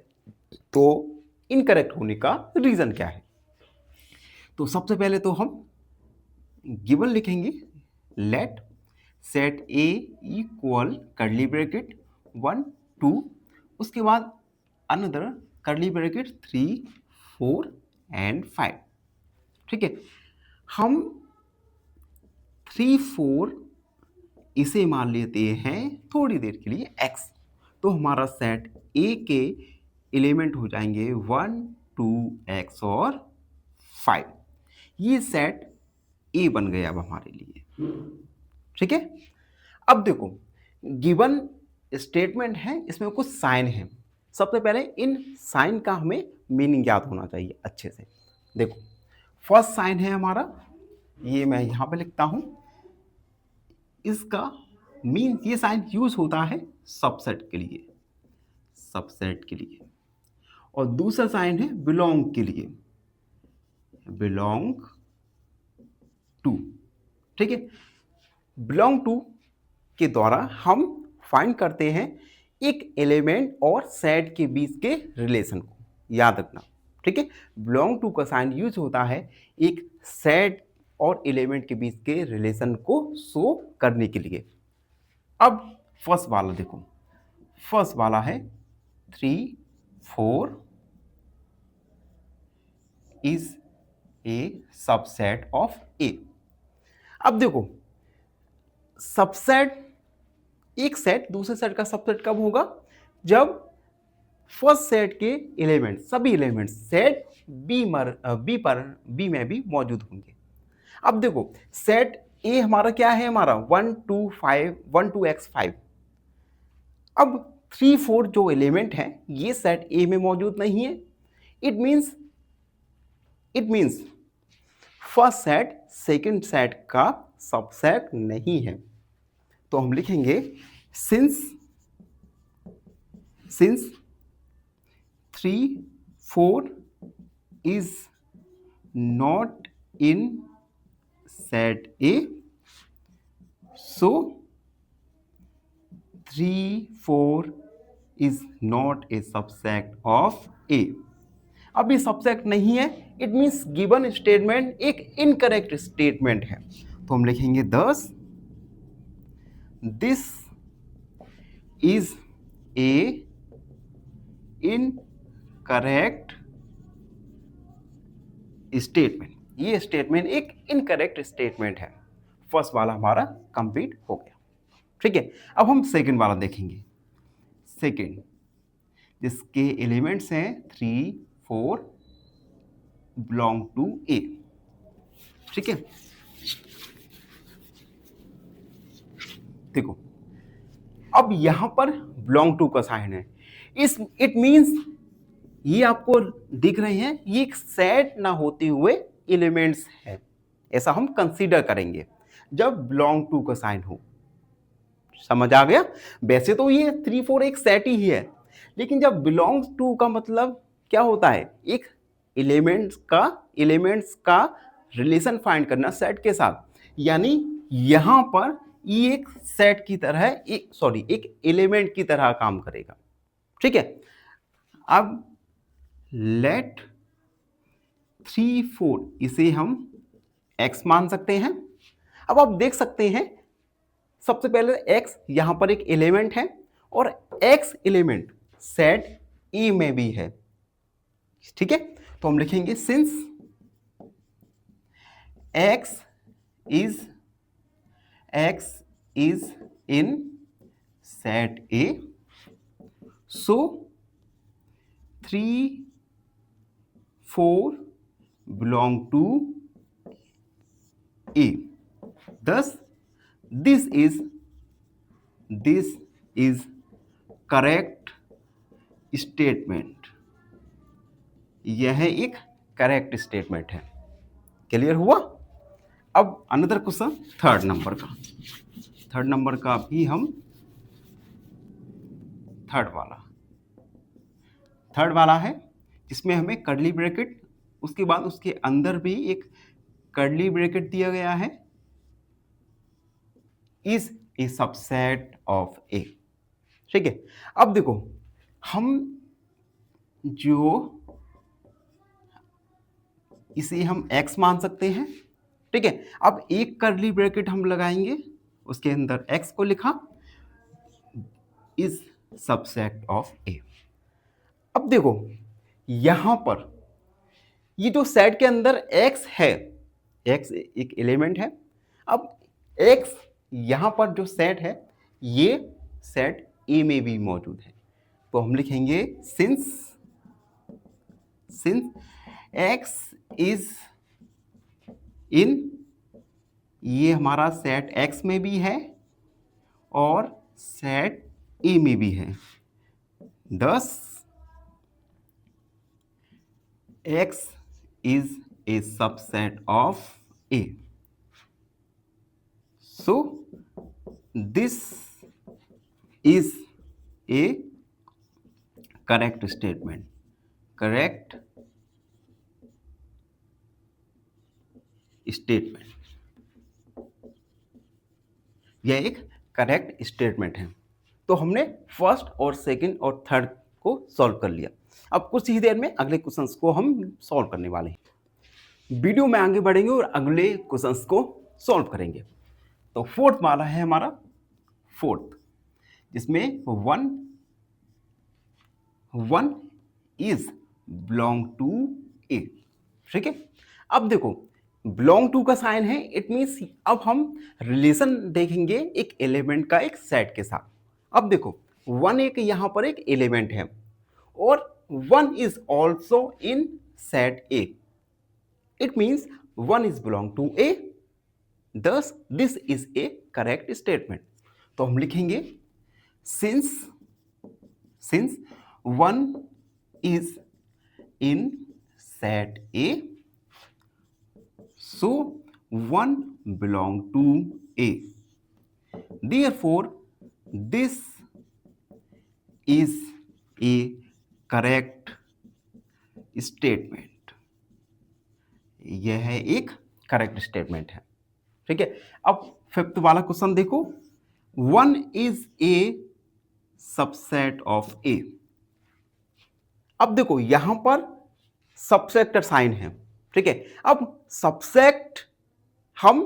S1: तो इनकरेक्ट होने का रीजन क्या है। तो सबसे पहले तो हम गिवन लिखेंगे, let set A equal curly bracket 1 2, उसके बाद अनदर कर्ली ब्रैकेट 3 4 एंड 5। ठीक है, हम 3 4 इसे मान लेते हैं थोड़ी देर के लिए x। तो हमारा सेट A के एलिमेंट हो जाएंगे 1 2 x और 5। ये सेट A बन गया अब हमारे लिए। ठीक है, अब देखो गिवन स्टेटमेंट है, इसमें कुछ साइन है। सबसे पहले इन साइन का हमें मीनिंग याद होना चाहिए अच्छे से। देखो फर्स्ट साइन है हमारा, ये मैं यहां पे लिखता हूं, इसका मीन ये साइन यूज होता है सबसेट के लिए, सबसेट के लिए। और दूसरा साइन है बिलोंग के लिए, बिलोंग टू। ठीक है, बिलोंग टू के द्वारा हम फाइंड करते हैं एक एलिमेंट और सेट के बीच के रिलेशन को, याद रखना। ठीक है, बिलोंग टू का साइन यूज होता है एक सेट और एलिमेंट के बीच के रिलेशन को शो करने के लिए। अब फर्स्ट वाला देखो, फर्स्ट वाला है 3 4 is a subset of A. अब देखो सबसेट, एक सेट दूसरे सेट का सबसेट कब होगा? जब फर्स्ट सेट के एलिमेंट, सभी एलिमेंट सेट बी में भी मौजूद होंगे। अब देखो सेट ए हमारा क्या है, हमारा 1 2 5 1 2 x 5। अब 3 4 जो एलिमेंट है ये सेट ए में मौजूद नहीं है। It means first set second set का सबसेट नहीं है। तो हम लिखेंगे since 3 4 is not in set A, so 3 4 is not a subset of A। अब ये सबसेट नहीं है, इट मीन्स गिवन स्टेटमेंट एक इनकरेक्ट स्टेटमेंट है। तो हम लिखेंगे thus this is A incorrect statement. ये स्टेटमेंट एक इनकरेक्ट स्टेटमेंट है। फर्स्ट वाला हमारा कंप्लीट हो गया। ठीक है, अब हम सेकंड वाला देखेंगे। सेकंड जिसके एलिमेंट्स हैं 3 4 बिलोंग टू ए। ठीक है, देखो अब यहां पर बिलोंग टू का साइन है। इट मींस ये आपको दिख रहे हैं, ये एक सेट ना होते हुए एलिमेंट्स है, ऐसा हम कंसीडर करेंगे जब बिलोंग टू का साइन हो। समझ आ गया? वैसे तो ये 3 4 एक सेट ही है, लेकिन जब बिलोंग्स टू का मतलब क्या होता है, एक एलिमेंट्स का रिलेशन फाइंड करना सेट के साथ। यानी यहां पर ये एक सेट की तरह, एक एलिमेंट की तरह काम करेगा। ठीक है, अब लेट 3 4 इसे हम x मान सकते हैं। अब आप देख सकते हैं सबसे पहले x यहां पर एक एलिमेंट है और x एलिमेंट सेट E में भी है। ठीक है, तो हम लिखेंगे since x is in set A, so 3 4 belong to A. Thus this is correct statement। यह एक करेक्ट स्टेटमेंट है। क्लियर हुआ? अब अनदर क्वेश्चन थर्ड नंबर का भी हम थर्ड वाला है, जिसमें हमें कर्ली ब्रैकेट, उसके बाद उसके अंदर भी एक कर्ली ब्रैकेट दिया गया है, इज ए सबसेट ऑफ ए। ठीक है, अब देखो हम जो इसे हम x मान सकते हैं। ठीक है, अब एक कर्ली ब्रैकेट हम लगाएंगे, उसके अंदर x को लिखा, इज सबसेट ऑफ ए। अब देखो यहां पर ये जो सेट के अंदर x है, x एक एलिमेंट है। अब x यहां पर जो सेट है ये सेट ए में भी मौजूद है, तो हम लिखेंगे सिंस x इज इन, ये हमारा सेट x में भी है और सेट ए में भी है, thus x is a subset of A. So this is a correct statement. Correct statement. यह एक करेक्ट स्टेटमेंट है। तो हमने फर्स्ट और सेकंड और थर्ड को सॉल्व कर लिया। अब कुछ ही देर में अगले क्वेश्चंस को हम सॉल्व करने वाले हैं। वीडियो में आगे बढ़ेंगे और अगले क्वेश्चंस को सॉल्व करेंगे। तो फोर्थ वाला है हमारा फोर्थ, जिसमें वन इज बिलोंग टू ए। ठीक है, अब देखो बिलोंग टू का साइन है, इट मीन्स अब हम रिलेशन देखेंगे एक एलिमेंट का एक सेट के साथ। अब देखो वन एक यहां पर एक एलिमेंट है और one is also in set A, it means one is belong to A, thus this is a correct statement। तो हम लिखेंगे since one is in set A, so one belong to A, therefore this is a correct statement। यह है एक correct statement है। ठीक है, अब फिफ्थ वाला क्वेश्चन देखो, one is a subset of A. अब देखो यहां पर सबसेक्टर साइन है। ठीक है, अब सबसेट हम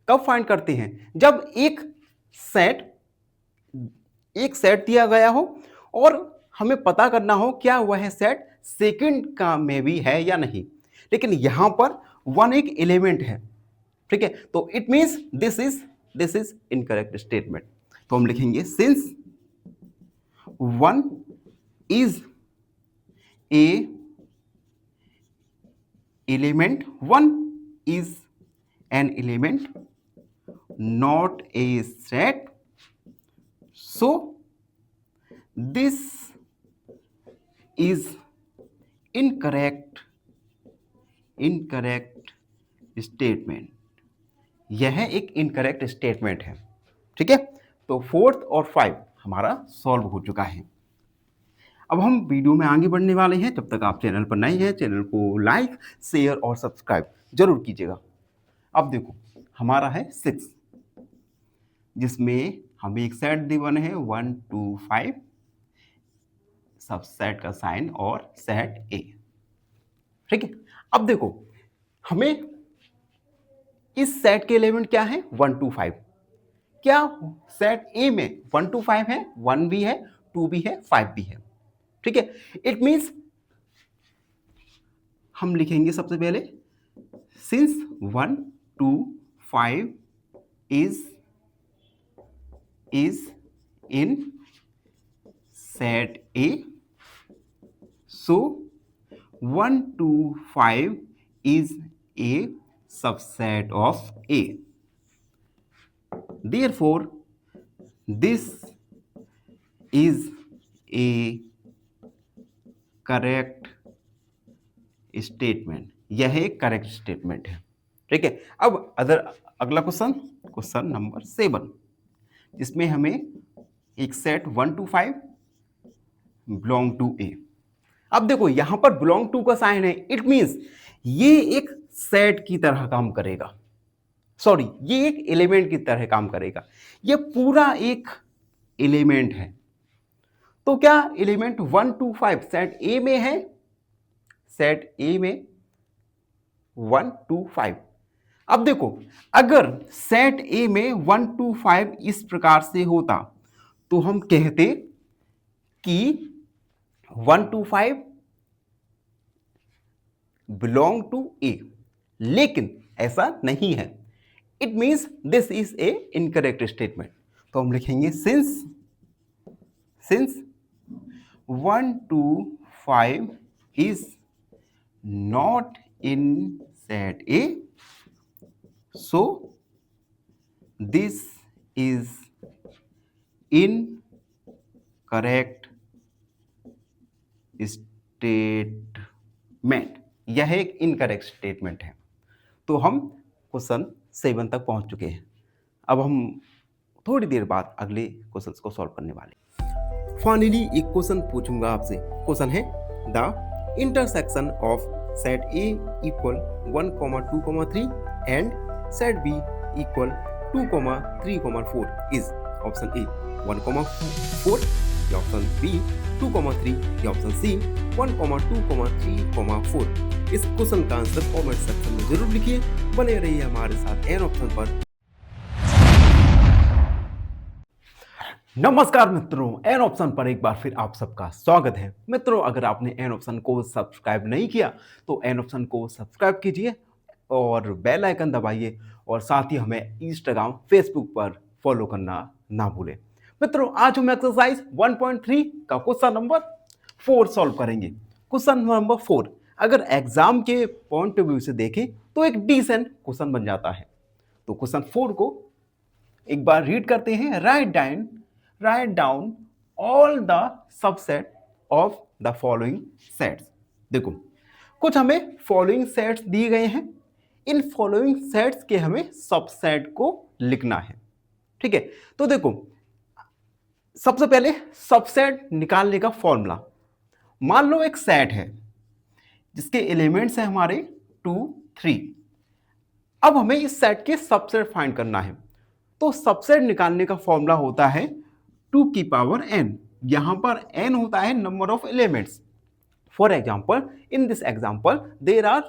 S1: कब फाइंड करते हैं, जब एक सेट दिया गया हो और हमें पता करना हो क्या वह सेट सेकंड का में भी है या नहीं। लेकिन यहां पर वन एक एलिमेंट है। ठीक है, तो it means this is incorrect statement. तो हम लिखेंगे since one is A element, one is an element not a set, so this is incorrect statement. यह एक इनकरेक्ट स्टेटमेंट है। ठीक है, तो फोर्थ और फाइव हमारा सॉल्व हो चुका है। अब हम वीडियो में आगे बढ़ने वाले हैं। जब तक आप चैनल पर नए हैं, चैनल को लाइक शेयर और सब्सक्राइब जरूर कीजिएगा। अब देखो हमारा है 6, जिसमें हमें एक सेट गिवन है 1 2 5, सबसेट का साइन और सेट ए। ठीक है, अब देखो हमें इस सेट के एलिमेंट क्या है 1 2 5। क्या सेट ए में 1 2 5 है, 1 भी है, 2 भी है, 5 भी है। ठीक है, इट मींस हम लिखेंगे सबसे पहले since 1 2 5 is in set A, so 1 2 5 is a subset of A, therefore this is a correct statement। यह एक करेक्ट स्टेटमेंट है। ठीक है, अब अगला क्वेश्चन नंबर 7, जिसमें हमें एक सेट 1 2 5 बिलोंग टू ए। अब देखो यहां पर बिलोंग टू का साइन है, इट मींस ये एक सेट की तरह काम करेगा, सॉरी ये एक एलिमेंट की तरह काम करेगा। ये पूरा एक एलिमेंट है। तो क्या एलिमेंट 1 2 5 सेट ए में है, सेट ए में 1 2 5। अब देखो अगर सेट ए में 1 2 5 इस प्रकार से होता तो हम कहते कि 1 to 5 बिलोंग टू ए, लेकिन ऐसा नहीं है। It means this is A incorrect statement. तो हम लिखेंगे since 1 to 5 is not in set A, so this is incorrect statement. यह एक इनकरेक्ट स्टेटमेंट है। तो हम क्वेश्चन 7 तक पहुंच चुके हैं। अब हम थोड़ी देर बाद अगले क्वेश्चंस को सॉल्व करने वाले। फाइनली एक क्वेश्चन पूछूंगा आपसे। क्वेश्चन है the intersection of set A equal 1, 2, 3 and set B equal 2, 3, 4 is option A 1, 4 या ऑप्शन बी 2, 3 या ऑप्शन सी 1, 2, 3, 4। इस क्वेश्चन का आंसर कमेंट सेक्शन में जरूर लिखिए। बने रहिए हमारे साथ एन ऑप्शन पर। नमस्कार मित्रों, एन ऑप्शन पर एक बार फिर आप सबका स्वागत है। मित्रों, अगर आपने एन ऑप्शन को सब्सक्राइब नहीं किया तो एन ऑप्शन को सब्सक्राइब कीजिए और बेल आइकन दबाइए, और साथ ही हमें इंस्टाग्राम, फेसबुक पर फॉलो करना ना भूलें। मित्रों, आज हम एक्सरसाइज 1.3 का क्वेश्चन नंबर 4 सॉल्व करेंगे। क्वेश्चन नंबर 4 अगर एग्जाम के पॉइंट ऑफ व्यू से देखें तो एक डिसेंट क्वेश्चन बन जाता है। तो क्वेश्चन 4 को एक बार रीड करते हैं। Write down all the subset of the following sets. देखो, कुछ हमें फॉलोइंग सेट्स दिए गए हैं। इन फॉलोइंग सेट्स के हमें सबसेट को लिखना है। ठीक है, तो देखो, सबसे पहले सबसेट निकालने का फॉर्मूला। मान लो एक सेट है जिसके एलिमेंट्स हैं हमारे 2, 3। अब हमें इस सेट के सबसेट फाइंड करना है। तो सबसेट निकालने का फॉर्मूला होता है 2 की पावर n। यहां पर n होता है number of elements. For example, in this example there are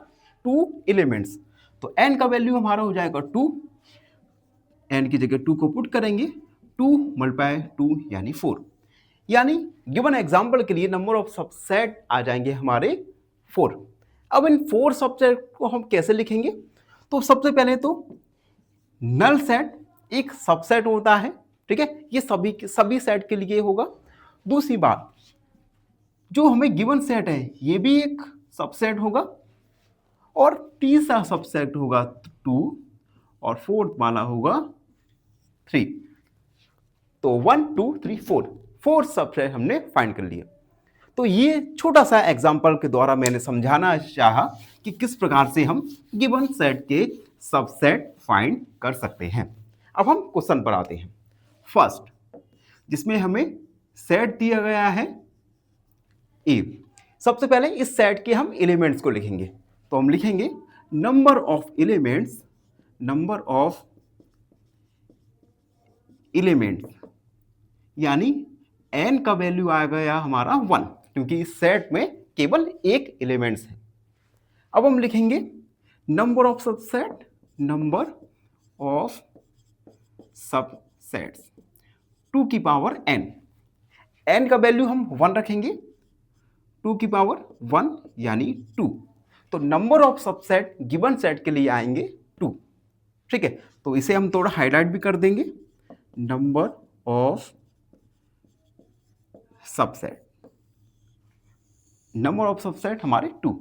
S1: 2 elements. तो n का वैल्यू हमारा हो जाएगा 2। n की जगह 2 को पुट करेंगे, 2 × 2 यानी 4। यानी गिवन एग्जाम्पल के लिए नंबर ऑफ सबसेट आ जाएंगे हमारे 4। अब इन 4 सबसेट को हम कैसे लिखेंगे? तो सबसे पहले तो नल सेट एक सबसेट होता है। ठीक है, ये सभी सेट के लिए होगा। दूसरी बात, जो हमें गिवन सेट है ये भी एक सबसेट होगा, और तीसरा सबसेट होगा 2, और फोर्थ वाला होगा 3। तो 1, 2, 3, 4 सबसेट हमने फाइंड कर लिया। तो ये छोटा सा एग्जांपल के द्वारा मैंने समझाना चाहा कि किस प्रकार से हम गिवन सेट के सबसेट फाइंड कर सकते हैं। अब हम क्वेश्चन पर आते हैं। फर्स्ट, जिसमें हमें सेट दिया गया है ए। सबसे पहले इस सेट के हम एलिमेंट्स को लिखेंगे। तो हम लिखेंगे नंबर ऑफ एलिमेंट्स, यानी n का वैल्यू आ गया हमारा 1, क्योंकि इस सेट में केवल एक एलिमेंट्स है। अब हम लिखेंगे नंबर ऑफ सबसेट्स 2 की पावर n का वैल्यू हम 1 रखेंगे, 2 की पावर 1 यानी 2। तो number of subset given set के लिए आएंगे 2। ठीक है, तो इसे हम थोड़ा हाईलाइट भी कर देंगे। नंबर ऑफ सबसेट हमारे 2।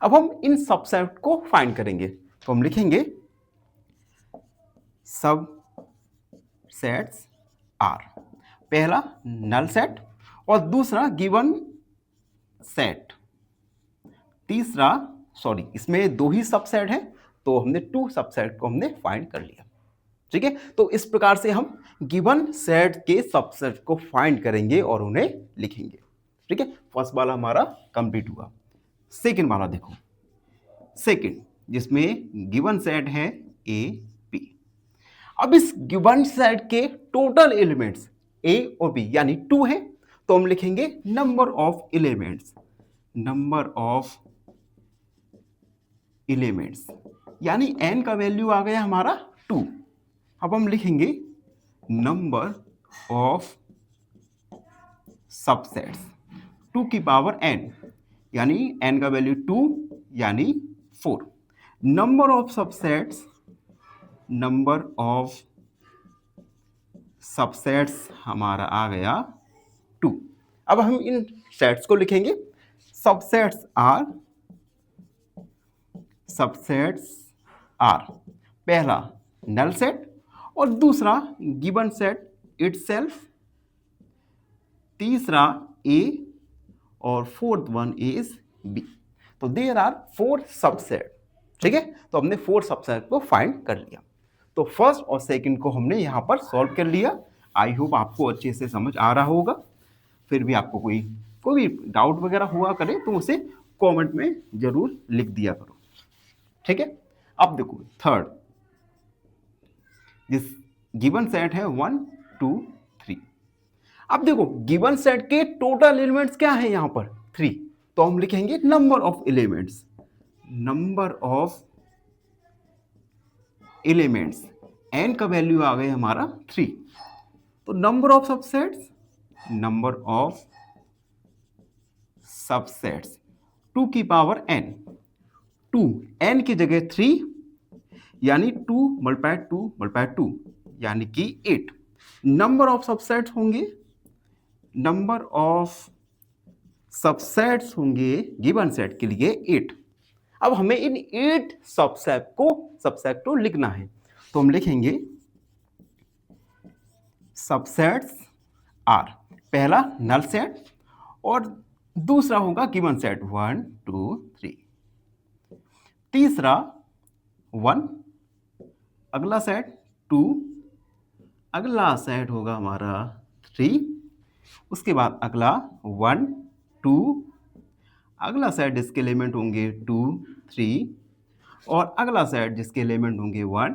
S1: अब हम इन सबसेट को फाइंड करेंगे। तो हम लिखेंगे सबसेट्स आर, पहला नल सेट और दूसरा गिवन सेट, तीसरा इसमें 2 ही सबसेट है, तो हमने 2 सबसेट को हमने फाइंड कर लिया। ठीक है, तो इस प्रकार से हम गिवन सेट के सबसेट को फाइंड करेंगे और उन्हें लिखेंगे। ठीक है, फर्स्ट वाला हमारा कंप्लीट हुआ। सेकंड वाला देखो, सेकंड जिसमें गिवन सेट है ए बी। अब इस गिवन सेट के टोटल एलिमेंट्स ए और बी यानी 2 है, तो हम लिखेंगे नंबर ऑफ एलिमेंट्स, यानी n का वैल्यू आ गया हमारा 2। अब हम लिखेंगे नंबर ऑफ सबसेट्स 2 की पावर n, यानी n का वैल्यू 2 यानी 4। नंबर ऑफ सबसेट्स हमारा आ गया 2। अब हम इन सेट्स को लिखेंगे। सबसेट्स आर पहला नल सेट और दूसरा गिवन सेट इटसेल्फ, तीसरा ए और फोर्थ वन इज बी। तो देयर आर 4 सबसेट। ठीक है, तो हमने 4 सबसेट को फाइंड कर लिया। तो फर्स्ट और सेकंड को हमने यहां पर सॉल्व कर लिया। आई होप आपको अच्छे से समझ आ रहा होगा। फिर भी आपको कोई भी डाउट वगैरह हुआ करे तो उसे कमेंट में जरूर लिख दिया करो। ठीक है, अब देखो थर्ड, जिस गिवन सेट है 1 2 3। अब देखो गिवन सेट के टोटल एलिमेंट्स क्या है यहां पर 3, तो हम लिखेंगे नंबर ऑफ एलिमेंट्स। n का वैल्यू आ गया हमारा 3। तो नंबर ऑफ सबसेट्स 2 की पावर n, 2 n की जगह 3 यानी 2 × 2 यानी कि 8। नंबर ऑफ सबसेट्स होंगे गिवन सेट के लिए 8। अब हमें इन 8 सबसेट को लिखना है, तो हम लिखेंगे सबसेट्स आर पहला नल सेट और दूसरा होगा गिवन सेट 1 2 3, तीसरा 1, अगला सेट 2, अगला सेट होगा हमारा 3, उसके बाद अगला 1 2, अगला सेट जिसके एलिमेंट होंगे 2 3 और अगला सेट जिसके एलिमेंट होंगे 1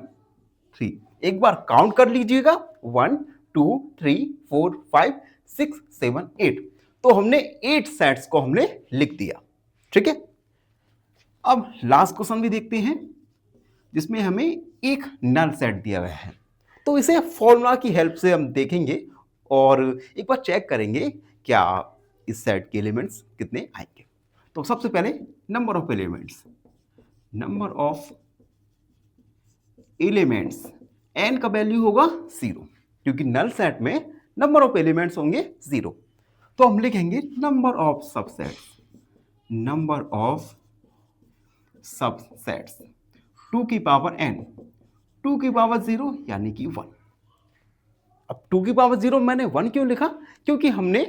S1: 3। एक बार काउंट कर लीजिएगा 1 2 3 4 5 6 7 8। तो हमने 8 सेट्स को हमने लिख दिया। ठीक है, अब लास्ट क्वेश्चन भी देखते हैं जिसमें हमें एक नल सेट दिया गया है। तो इसे फॉर्मूला की हेल्प से हम देखेंगे और एक बार चेक करेंगे क्या इस सेट के एलिमेंट्स कितने आएंगे। तो सबसे पहले नंबर ऑफ एलिमेंट्स n का वैल्यू होगा 0, क्योंकि नल सेट में नंबर ऑफ एलिमेंट्स होंगे 0। तो हम लिखेंगे नंबर ऑफ सबसेट्स 2 की पावर n, 2 की पावर 0 यानी कि 1। अब 2 की पावर 0 मैंने 1 क्यों लिखा, क्योंकि हमने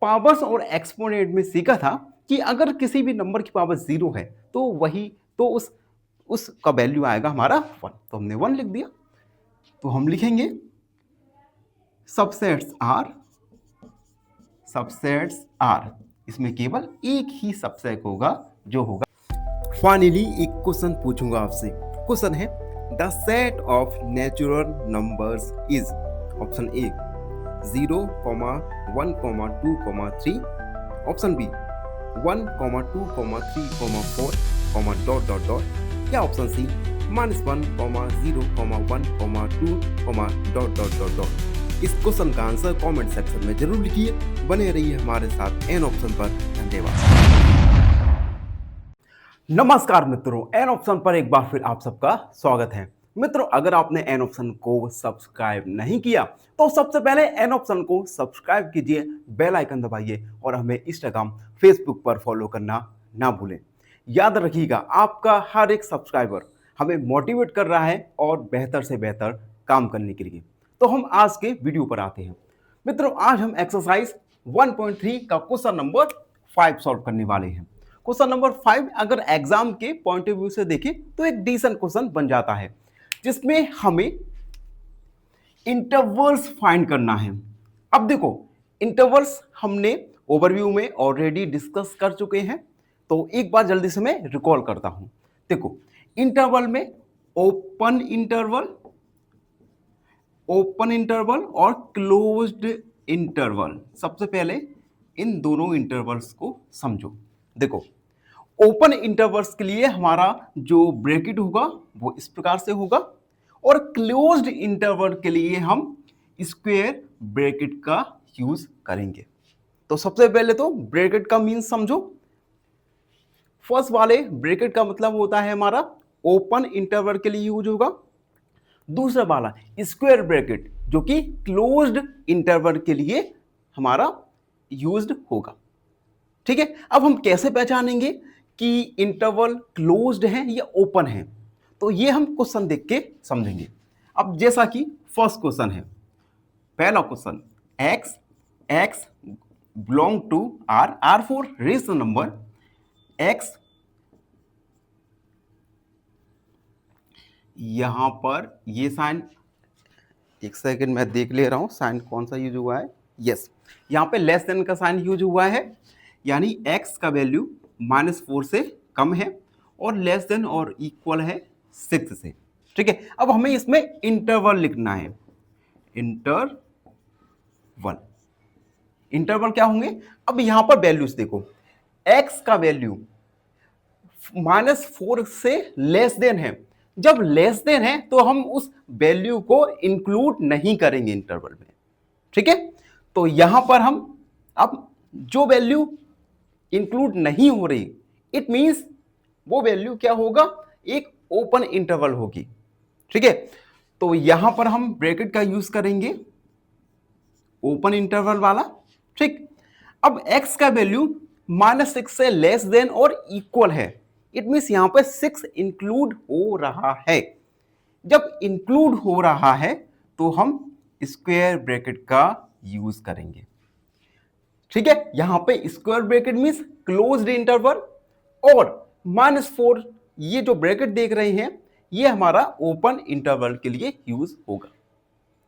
S1: पावर्स और एक्सपोनेंट में सीखा था कि अगर किसी भी नंबर की पावर 0 है तो उसका वैल्यू आएगा हमारा 1। तो हमने 1 लिख दिया। तो हम लिखेंगे सबसेट्स आर, इसमें केवल एक ही सबसेट होगा जो होगा। फाइनली एक क्वेश्चन पूछूंगा आपसे। क्वेश्चन है the set of natural numbers is option A 0, 1, 2, 3, option B 1, 2, 3, 4, ... या ऑप्शन सी -1, 0, 1, 2, ... इस क्वेश्चन का आंसर कमेंट सेक्शन में जरूर लिखिए। बने रहिए हमारे साथ एन ऑप्शन पर। धन्यवाद। नमस्कार मित्रों, एन ऑप्शन पर एक बार फिर आप सबका स्वागत है। मित्रों, अगर आपने एन ऑप्शन को सब्सक्राइब नहीं किया तो सबसे पहले एन ऑप्शन को सब्सक्राइब कीजिए, बेल आइकन दबाइए और हमें इंस्टाग्राम फेसबुक पर फॉलो करना ना भूलें। याद रखिएगा, आपका हर एक सब्सक्राइबर हमें मोटिवेट कर रहा है और बेहतर से बेहतर काम करने के लिए। तो हम आज के वीडियो पर आते हैं। मित्रों, आज हम एक्सरसाइज 1.3 का क्वेश्चन नंबर 5 सॉल्व करने वाले हैं। क्वेश्चन नंबर 5 अगर एग्जाम के पॉइंट ऑफ व्यू से देखें तो एक डिसेंट क्वेश्चन बन जाता है, जिसमें हमें इंटरवल्स फाइंड करना है। अब देखो, इंटरवल्स हमने ओवरव्यू में ऑलरेडी डिस्कस कर चुके हैं, तो एक बार जल्दी से मैं रिकॉल करता हूं। देखो, इंटरवल में ओपन इंटरवल और क्लोज्ड इंटरवल। सबसे पहले इन दोनों इंटरवल्स को समझो। देखो, ओपन इंटरवल्स के लिए हमारा जो ब्रैकेट होगा वो इस प्रकार से होगा और क्लोज्ड इंटरवल के लिए हम स्क्वायर ब्रैकेट का यूज करेंगे। तो सबसे पहले तो ब्रैकेट का मीन्स समझो। फर्स्ट वाले ब्रैकेट का मतलब होता है हमारा ओपन इंटरवल के लिए यूज होगा। दूसरा वाला स्क्वायर ब्रैकेट जो कि क्लोज्ड इंटरवल के लिए हमारा यूज्ड होगा। ठीक है, अब हम कैसे पहचानेंगे कि इंटरवल क्लोज्ड है या ओपन है? तो ये हम क्वेश्चन देख के समझेंगे। अब जैसा कि फर्स्ट क्वेश्चन है, पहला question x belong to R for rational number, x यहां पर ये साइन, एक सेकंड मैं देख ले रहा हूं साइन कौन सा यूज हुआ है। यस, यहां पे लेस देन का साइन यूज हुआ है, यानी x का वैल्यू -4 से कम है और लेस देन और इक्वल है 6 से। ठीक है, अब हमें इसमें इंटरवल लिखना है। इंटरवल क्या होंगे? अब यहां पर वैल्यूज देखो, x का वैल्यू -4 से लेस देन है। जब लेस देन है तो हम उस वैल्यू को इंक्लूड नहीं करेंगे इंटरवल में। ठीक है, तो यहां पर हम अब जो वैल्यू इंक्लूड नहीं हो रही, इट मींस वो वैल्यू क्या होगा? एक ओपन इंटरवल होगी। ठीक है, तो यहां पर हम ब्रैकेट का यूज करेंगे ओपन इंटरवल वाला। ठीक, अब x का वैल्यू -6 से लेस देन और इक्वल है, इट मींस यहां पर 6 इंक्लूड हो रहा है। जब इंक्लूड हो रहा है तो हम स्क्वायर ब्रैकेट का यूज करेंगे। ठीक है, यहां पे square bracket means closed interval, और -4 ये जो ब्रैकेट देख रहे हैं ये हमारा ओपन इंटरवल के लिए यूज होगा।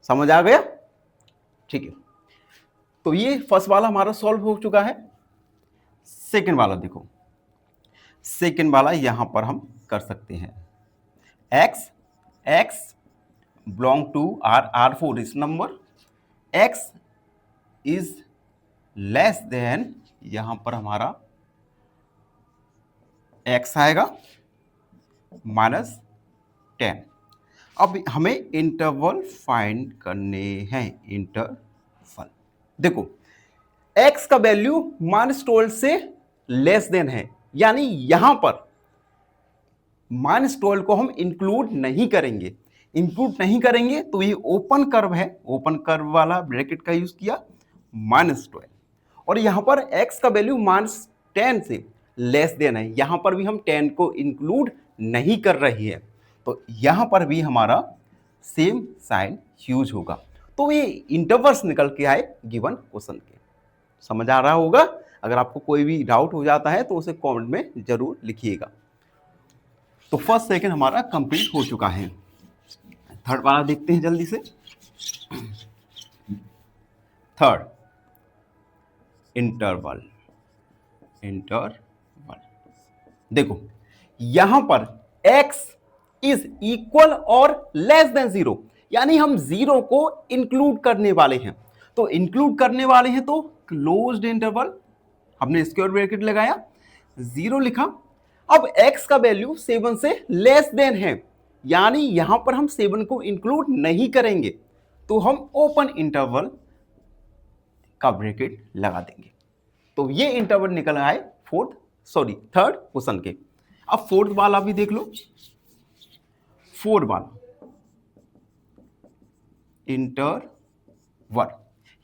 S1: समझ आ गया? ठीक है, तो ये फर्स्ट वाला हमारा सॉल्व हो चुका है। सेकंड वाला देखो, सेकंड वाला यहां पर हम कर सकते हैं। x belong to R for इस number, x is less than, यहां पर हमारा x आएगा -10। अब हमें इंटरवल फाइंड करने हैं। इंटरवल देखो, x का वैल्यू -12 से लेस देन है, यानी यहां पर -12 को हम इंक्लूड नहीं करेंगे। इंक्लूड नहीं करेंगे तो ये ओपन कर्व है, ओपन कर्व वाला ब्रैकेट का यूज किया -12, और यहां पर x का वैल्यू -10 से लेस देन है, यहां पर भी हम 10 को इंक्लूड नहीं कर रही है, तो यहां पर भी हमारा सेम साइन यूज होगा। तो ये इंटरवल्स निकल के आए गिवन क्वेश्चन के। समझ आ रहा होगा? अगर आपको कोई भी डाउट हो जाता है तो उसे कमेंट में जरूर लिखिएगा। तो फर्स्ट सेकंड हमारा कंप्लीट हो चुका है। थर्ड वाला देखते हैं जल्दी से। थर्ड, इंटरवल देखो, यहां पर x इज इक्वल और लेस देन 0, यानी हम 0 को इंक्लूड करने वाले हैं। तो इंक्लूड करने वाले हैं तो क्लोज्ड इंटरवल, हमने स्क्वायर ब्रैकेट लगाया, 0 लिखा। अब x का वैल्यू 7 से लेस देन है, यानी यहां पर हम 7 को इंक्लूड नहीं करेंगे, तो हम ओपन इंटरवल का ब्रैकेट लगा देंगे। तो ये इंटरवल निकल आए थर्ड क्वेश्चन के। अब फोर्थ वाला भी देख लो। फोर्थ वाला इंटरवल,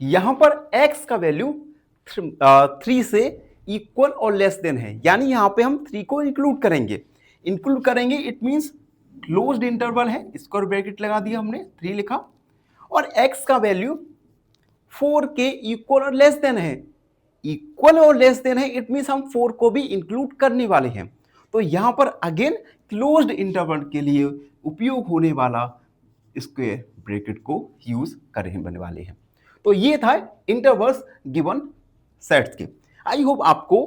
S1: यहां पर x का वैल्यू 3 से इक्वल और लेस देन है, यानी यहां पे हम 3 को इंक्लूड करेंगे। इट मींस क्लोज्ड इंटरवल है, स्क्वायर ब्रैकेट लगा दिया हमने, 3 लिखा, और x का वैल्यू 4 के इक्वल और लेस देन है। इक्वल और लेस देन है, इट मींस हम 4 को भी इंक्लूड करने वाले हैं। तो यहां पर अगेन क्लोज्ड इंटरवल के लिए उपयोग होने वाला स्क्वायर ब्रैकेट को यूज करने वाले हैं। तो ये था इंटरवल्स गिवन सेट्स के। आई होप आपको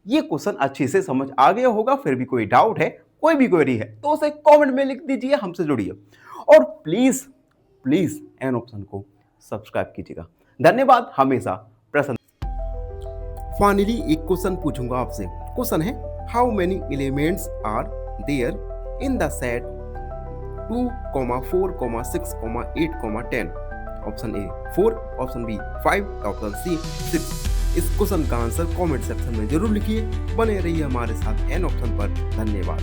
S1: ये क्वेश्चन अच्छे से समझ आ गया होगा। फिर भी कोई डाउट है, कोई भी क्वेरी है तो उसे कमेंट में लिख दीजिए, हमसे जुड़िए, और प्लीज एन ऑप्शन को सब्सक्राइब कीजिएगा। धन्यवाद, हमेशा प्रसन्न। फाइनली एक क्वेश्चन पूछूंगा आपसे। क्वेश्चन है, how many elements are there in the set 2, 4, 6, 8, 10? Option A 4, option B 5, option C 6। इस क्वेश्चन का आंसर कमेंट सेक्शन में जरूर लिखिए। बने रहिए हमारे साथ एन ऑप्शन पर। धन्यवाद।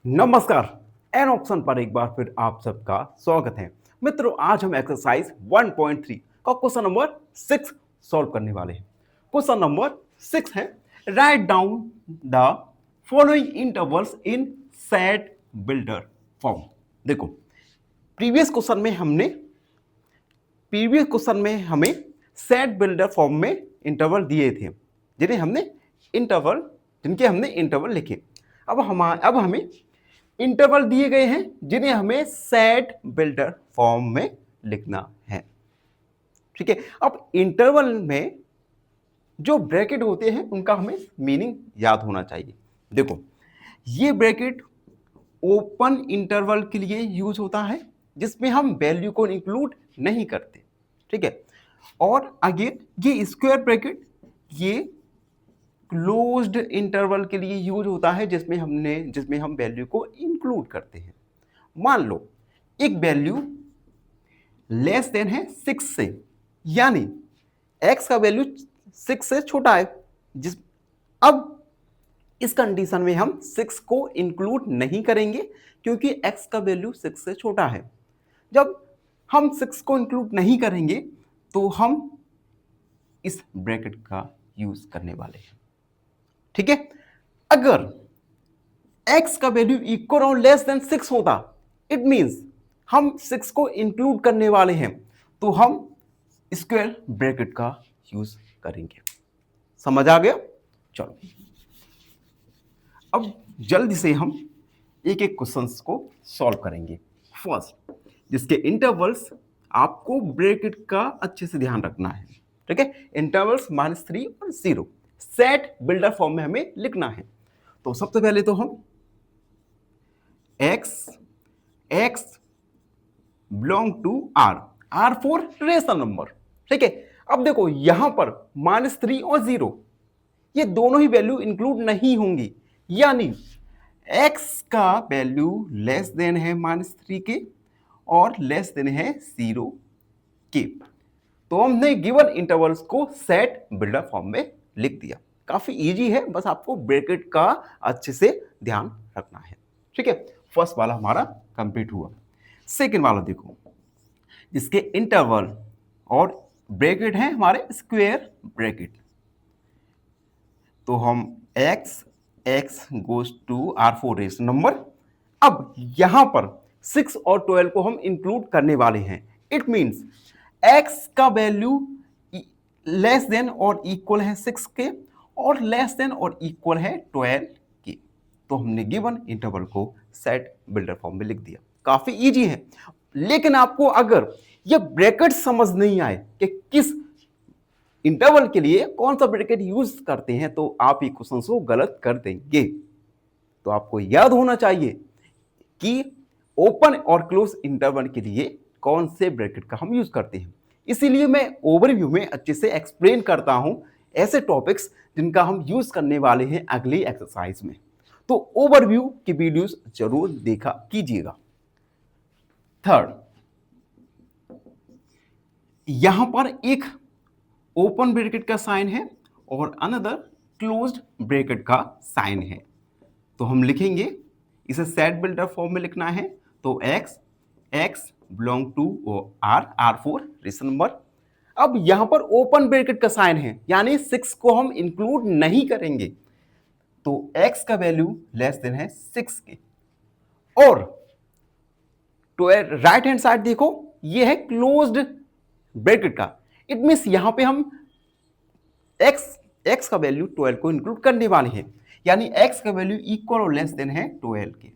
S1: नमस्कार, एन ऑप्शन पर एक बार फिर आप सबका स्वागत है। मित्रों, आज हम एक्सरसाइज 1.3 का क्वेश्चन नंबर 6 सॉल्व करने वाले हैं। क्वेश्चन नंबर 6 है, write down the following intervals in set builder form. देखो, प्रीवियस क्वेश्चन में हमें सेट बिल्डर फॉर्म में इंटरवल दिए थे, जिनके हमने इंटरवल लिखे। अब हमें इंटरवल दिए गए हैं जिन्हें हमें सेट बिल्डर फॉर्म में लिखना है। ठीक है, अब इंटरवल में जो ब्रैकेट होते हैं उनका हमें मीनिंग याद होना चाहिए। देखो, ये ब्रैकेट ओपन इंटरवल के लिए यूज होता है, जिसमें हम वैल्यू को इंक्लूड नहीं करते। ठीक है, और अगेन ये स्क्वायर ब्रैकेट ये क्लोज्ड इंटरवल के लिए यूज होता है, जिसमें हम वैल्यू को इंक्लूड करते हैं। मान लो एक वैल्यू लेस देन है 6 से, यानी x का वैल्यू 6 से छोटा है। अब इस कंडीशन में हम 6 को इंक्लूड नहीं करेंगे, क्योंकि x का वैल्यू 6 से छोटा है। जब हम 6 को इंक्लूड नहीं करेंगे तो हम इस ब्रैकेट का यूज करने वाले हैं। ठीक है, अगर x का वैल्यू इक्वल और लेस देन 6 होता, इट मींस हम 6 को इंक्लूड करने वाले हैं, तो हम स्क्वायर ब्रैकेट का यूज करेंगे। समझ आ गया? चलो, अब जल्दी से हम एक एक क्वेश्चंस को सॉल्व करेंगे। फर्स्ट, जिसके इंटरवल्स आपको ब्रैकेट का अच्छे से ध्यान रखना है। ठीक है, इंटरवल्स -3 और 0 सेट बिल्डर फॉर्म में हमें लिखना है। तो सबसे पहले तो हम x belong to r for rational number. ठीक है, अब देखो यहां पर -3 और 0 ये दोनों ही वैल्यू इंक्लूड नहीं होंगी, यानी x का वैल्यू लेस देन है -3 के और लेस देन है 0 के। तो हमने गिवन इंटरवल्स को सेट बिल्डर फॉर्म में लिख दिया। काफी इजी है, बस आपको ब्रैकेट का अच्छे से ध्यान रखना है। ठीक है, फर्स्ट वाला हमारा कंप्लीट हुआ। सेकंड वाला देखो, जिसके इंटरवल और ब्रैकेट है हमारे स्क्वायर ब्रैकेट। तो हम x goes to r4 rational number. अब यहां पर 6 और 12 को हम इंक्लूड करने वाले हैं। इट मींस x का वैल्यू लेस देन और इक्वल है 6 के और लेस देन और इक्वल है 12 के। तो हमने गिवन इंटरवल को सेट बिल्डर फॉर्म में लिख दिया। काफी इजी है, लेकिन आपको अगर यह ब्रैकेट समझ नहीं आए कि किस इंटरवल के लिए कौन सा ब्रैकेट यूज करते हैं, तो आप ये क्वेश्चन को गलत कर देंगे। तो आपको याद होना चाहिए कि ओपन और क्लोज इंटरवल के लिए कौन से ब्रैकेट का हम यूज करते हैं। इसीलिए मैं ओवरव्यू में अच्छे से एक्सप्लेन करता हूं ऐसे टॉपिक्स जिनका हम यूज करने वाले हैं अगली एक्सरसाइज में। तो ओवरव्यू की वीडियोस जरूर देखा कीजिएगा। थर्ड, यहां पर एक ओपन ब्रैकेट का साइन है और अनदर क्लोज्ड ब्रैकेट का साइन है। तो हम लिखेंगे, इसे सेट बिल्डर फॉर्म में लिखना है। तो x belong to r4 rational number. अब यहां पर ओपन ब्रैकेट का साइन है, यानी 6 को हम इंक्लूड नहीं करेंगे। तो x का वैल्यू लेस देन है 6 के। और राइट हैंड साइड देखो, ये है क्लोज्ड ब्रैकेट का। इट मींस यहां पे हम x का वैल्यू 12 को इंक्लूड करने वाले हैं, यानी x का वैल्यू इक्वल और लेस देन है 12 के।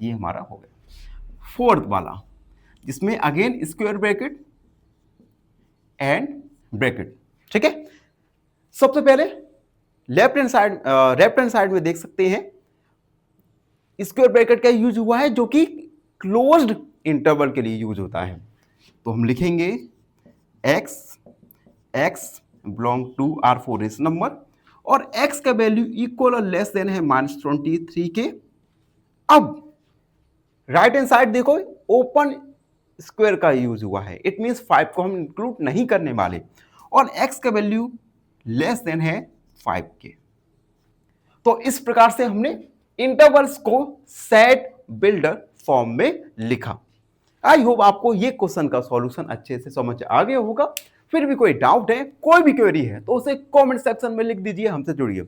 S1: ये हमारा हो गया। फोर्थ वाला, जिसमें again square bracket and bracket. ठीक है, सबसे पहले लेफ्ट हैंड साइड में देख सकते हैं स्क्वायर ब्रैकेट का यूज हुआ है, जो कि क्लोज्ड इंटरवल के लिए यूज होता है। तो हम लिखेंगे x belong to r4 rational number और x का वैल्यू इक्वल और लेस देन है -23 के। अब राइट हैंड साइड देखो, ओपन स्क्वायर का यूज हुआ है, इट मीन्स 5 को हम इंक्लूड नहीं करने वाले, और x का वैल्यू लेस देन है 5 के। तो इस प्रकार से हमने इंटरवल्स को सेट बिल्डर फॉर्म में लिखा। आई होप आपको ये क्वेश्चन का सॉल्यूशन अच्छे से समझ आ गया होगा। फिर भी कोई डाउट है, कोई भी क्वेरी है, तो उसे कमेंट सेक्शन में लिख दीजिए, हमसे जुड़िए।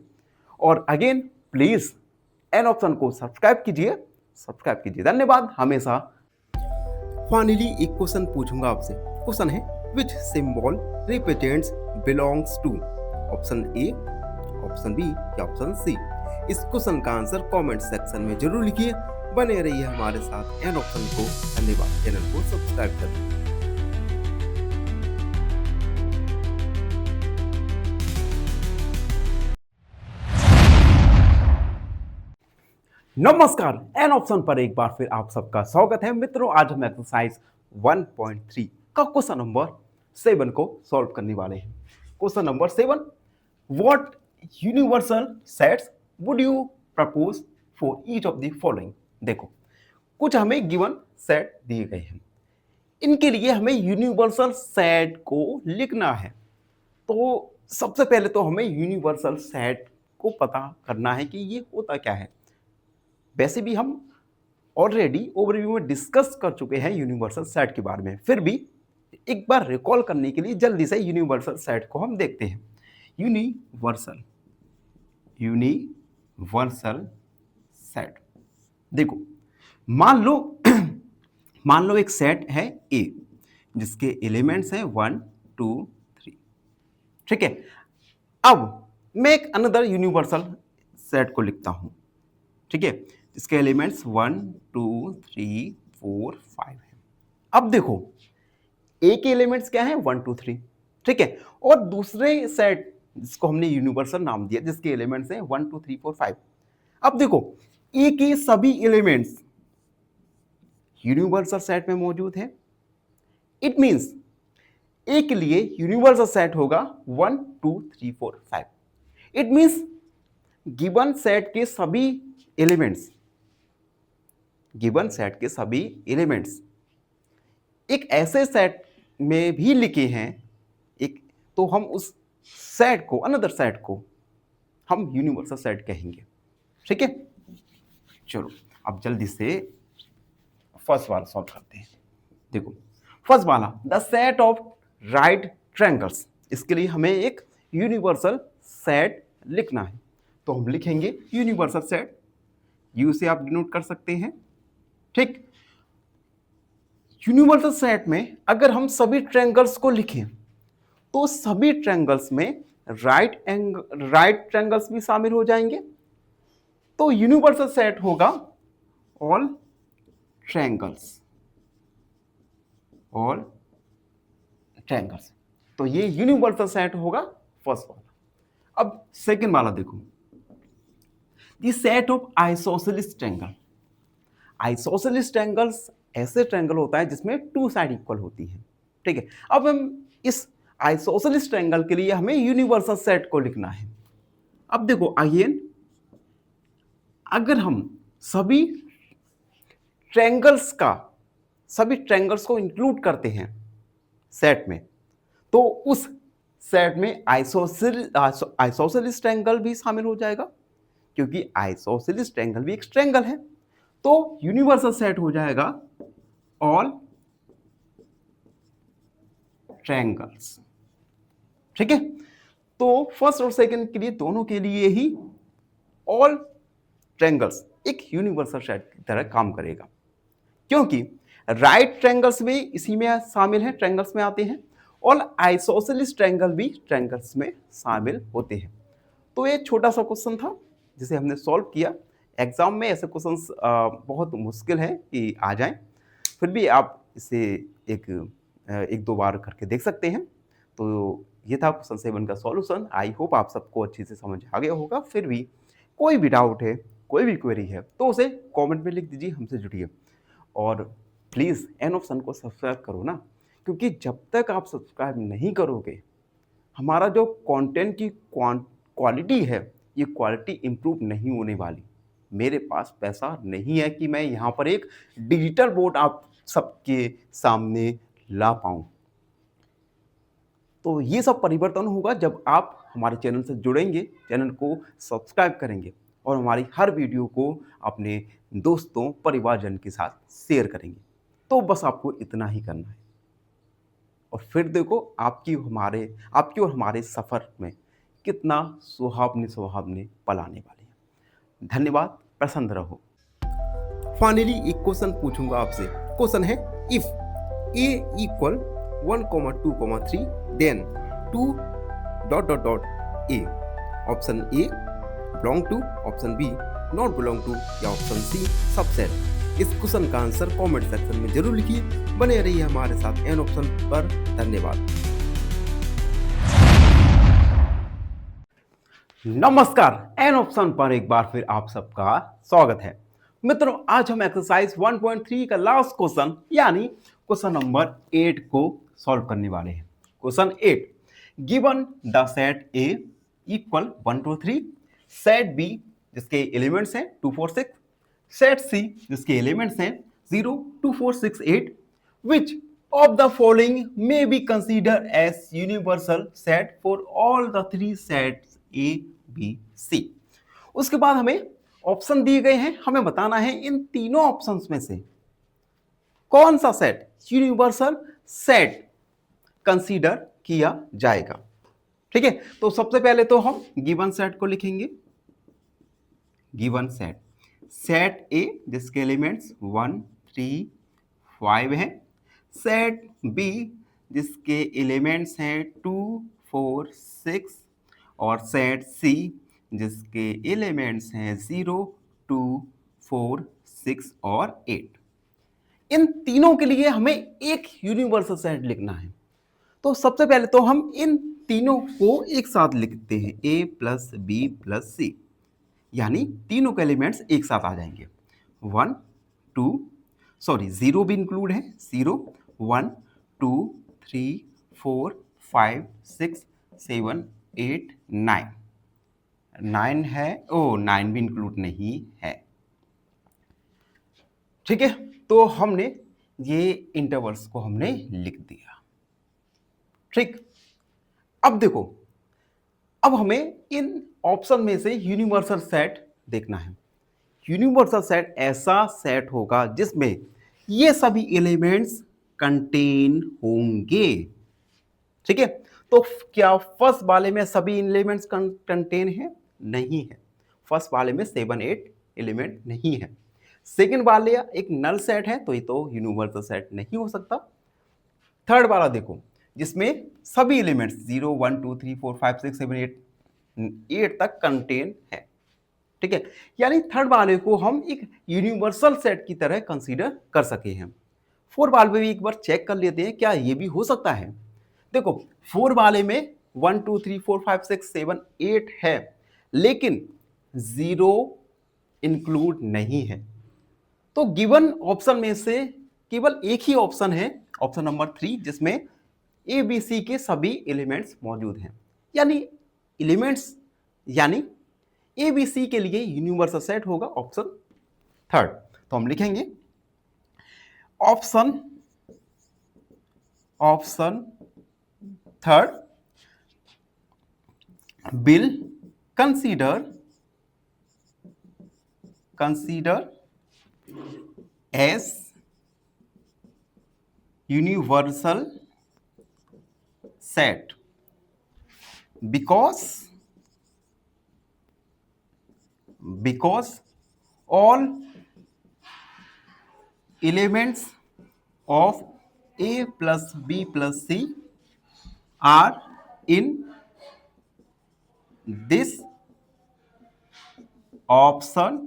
S1: और अगेन प्लीज एन ऑप्शन को सब्सक्राइब कीजिए। धन्यवाद हमेशा। फाइनली एक क्वेश्चन पूछूंगा आपसे। क्वेश्चन है which symbol represents belongs to, option A, option B या ऑप्शन सी। इस क्वेश्चन का आंसर कमेंट सेक्शन में जरूर लिखिए। बने रहिए हमारे साथ एन ऑप्शन को। धन्यवाद। चैनल को सब्सक्राइब करें। नमस्कार, एन ऑप्शन पर एक बार फिर आप सबका स्वागत है। मित्रों, आज हम एक्सरसाइज 1.3 का क्वेश्चन नंबर 7 को सॉल्व करने वाले हैं। Question number 7, what universal sets would you propose for each of the following. देखो, कुछ हमें गिवन सेट दिए गए हैं, इनके लिए हमें यूनिवर्सल सेट को लिखना है। तो सबसे पहले तो हमें यूनिवर्सल सेट को पता करना है कि ये होता क्या है। वैसे भी हम ऑलरेडी ओवरव्यू में डिस्कस कर चुके हैं यूनिवर्सल सेट के बारे में, फिर भी एक बार रिकॉल करने के लिए जल्दी से यूनिवर्सल सेट को हम देखते हैं। यूनिवर्सल सेट, देखो मान लो एक सेट है ए जिसके एलिमेंट्स हैं 1 2 3, ठीक है। अब मैं एक अनदर यूनिवर्सल सेट को लिखता हूं, ठीक है, इसके एलिमेंट्स 1 2 3 4 5 है। अब देखो ए के एलिमेंट्स क्या है 1 2 3, ठीक है, और दूसरे सेट जिसको हमने यूनिवर्सल नाम दिया जिसके एलिमेंट्स हैं 1 2 3 4 5। अब देखो ए के सभी एलिमेंट्स यूनिवर्सल सेट में मौजूद है। इट मींस ए के लिए यूनिवर्सल सेट होगा 1 2 3 4 5। इट मींस गिवन सेट के सभी एलिमेंट्स एक ऐसे सेट में भी लिखे हैं, एक तो हम उस सेट को, अनदर सेट को हम यूनिवर्सल सेट कहेंगे, ठीक है। चलो अब जल्दी से फर्स्ट वाला सॉल्व करते हैं। देखो फर्स्ट वाला, the set of right triangles, इसके लिए हमें एक यूनिवर्सल सेट लिखना है। तो हम लिखेंगे यूनिवर्सल सेट, यू से आप डिनोट कर सकते हैं, ठीक। यूनिवर्सल सेट में अगर हम सभी ट्रायंगल्स को लिखें तो सभी ट्रायंगल्स में राइट ट्रायंगल्स भी शामिल हो जाएंगे। तो यूनिवर्सल सेट होगा ऑल ट्रायंगल्स। तो ये यूनिवर्सल सेट होगा फर्स्ट वाला। अब सेकंड वाला देखो, the set of isosceles triangle. Isosceles triangles ऐसे ट्रायंगल होता है जिसमें 2 साइड इक्वल होती है, ठीक है। अब हम इस आइसोसेलेस ट्रायंगल के लिए हमें यूनिवर्सल सेट को लिखना है। अब देखो अगेन, अगर हम सभी ट्रायंगल्स को इंक्लूड करते हैं सेट में, तो उस सेट में आइसोसेलेस ट्रायंगल भी शामिल हो जाएगा, क्योंकि आइसोसेलेस ट्रायंगल भी एक ट्रायंगल है। तो यूनिवर्सल सेट हो जाएगा ऑल ट्रायंगल्स, ठीक है। तो फर्स्ट और सेकंड के लिए, दोनों के लिए ही ऑल ट्रायंगल्स एक यूनिवर्सल सेट की तरह काम करेगा, क्योंकि राइट ट्रायंगल्स भी इसी में शामिल हैं, ट्रायंगल्स में आते हैं, और आइसोसेलेस ट्रायंगल भी ट्रायंगल्स में शामिल होते हैं। तो ये छोटा सा क्वेश्चन था जिसे हमने सॉल्व किया। एग्जाम में ऐसे क्वेश्चंस बहुत मुश्किल है कि आ जाएं, फिर भी आप इसे एक दो बार करके देख सकते हैं। तो ये था क्वेश्चन 7 का सॉल्यूशन। आई होप आप सबको अच्छे से समझ आ गया होगा। फिर भी कोई भी डाउट है, कोई भी क्वेरी है, तो उसे कमेंट में लिख दीजिए, हमसे जुड़िए। और प्लीज़ एन ऑप्शन को सब्सक्राइब करो ना, क्योंकि जब तक आप सब्सक्राइब नहीं करोगे, हमारा जो कंटेंट की क्वालिटी है, ये क्वालिटी इम्प्रूव नहीं होने वाली। मेरे पास पैसा नहीं है कि मैं यहाँ पर एक डिजिटल बोर्ड आप सबके सामने ला पाऊँ। तो ये सब परिवर्तन होगा जब आप हमारे चैनल से जुड़ेंगे, चैनल को सब्सक्राइब करेंगे और हमारी हर वीडियो को अपने दोस्तों, परिवारजन के साथ शेयर करेंगे। तो बस आपको इतना ही करना है और फिर देखो आपकी और हमारे सफ़र में कितना सुहावने पल आने वाले हैं। धन्यवाद, प्रसन्न रहो। फाइनली एक क्वेश्चन पूछूंगा आपसे। क्वेश्चन है, if a equal 1,2,3 then 2 dot dot dot a। Option A belong to, option B not belong to या ऑप्शन सी सबसेट। इस क्वेश्चन का आंसर कमेंट सेक्शन में जरूर लिखिए। बने रहिए हमारे साथ एन ऑप्शन पर। धन्यवाद। नमस्कार, एन ऑप्शन पर एक बार फिर आप सबका स्वागत है। मित्रों, आज हम एक्सरसाइज 1.3 का लास्ट क्वेश्चन यानी क्वेश्चन नंबर 8 को सॉल्व करने वाले हैं। Question 8, given the set A equal 1 2 3, set B जिसके एलिमेंट्स हैं 2 4 6, सेट सी जिसके एलिमेंट्स हैं 0 2 4 6 8, which of the following may be considered as universal set for all the three sets A, B, C। उसके बाद हमें ऑप्शन दिए गए हैं, हमें बताना है इन तीनों ऑप्शंस में से कौन सा सेट यूनिवर्सल सेट कंसीडर किया जाएगा। ठीक है, तो सबसे पहले तो हम गिवन सेट को लिखेंगे। गिवन सेट, सेट ए जिसके एलिमेंट्स 1 3 5 हैं, सेट बी जिसके एलिमेंट्स हैं 2 4 6 और सेट सी जिसके एलिमेंट्स हैं 0 2 4 6 और 8। इन तीनों के लिए हमें एक यूनिवर्सल सेट लिखना है। तो सबसे पहले तो हम इन तीनों को एक साथ लिखते हैं, a प्लस बी प्लस सी, यानी तीनों के एलिमेंट्स एक साथ आ जाएंगे। 1 2 0 भी इंक्लूड है, 0 1 2 3 4 5 6 7 8 9 9 है, 9 भी इंक्लूड नहीं है। ठीक है, तो हमने ये इंटरवल्स को हमने लिख दिया। ठीक, अब देखो, अब हमें इन ऑप्शन में से यूनिवर्सल सेट देखना है। यूनिवर्सल सेट ऐसा सेट होगा जिसमें ये सभी एलिमेंट्स कंटेन होंगे। ठीक है, तो क्या फर्स्ट वाले में सभी एलिमेंट्स कंटेन है? नहीं है। फर्स्ट वाले में 7 8 एलिमेंट नहीं है। सेकंड वाले एक नल सेट है, तो ये तो यूनिवर्सल सेट नहीं हो सकता। थर्ड वाला देखो, जिसमें सभी एलिमेंट्स 0 1 2 3 4 5 6 7 8 तक कंटेन है। ठीक है, यानी थर्ड वाले को हम एक यूनिवर्सल सेट की तरह कंसीडर कर सके हैं। फोर्थ वाले में भी एक बार चेक कर लेते हैं, क्या ये भी हो सकता है। देखो, फोर वाले में 1 2 3 4 5 6 7 8 है, लेकिन 0 इंक्लूड नहीं है। तो गिवन ऑप्शन में से केवल एक ही ऑप्शन है, ऑप्शन नंबर 3, जिसमें ए बी सी के सभी एलिमेंट्स मौजूद हैं। यानी ए बी सी के लिए यूनिवर्सल सेट होगा ऑप्शन थर्ड। तो हम लिखेंगे option third will consider as universal set because all elements of A plus B plus C are in this option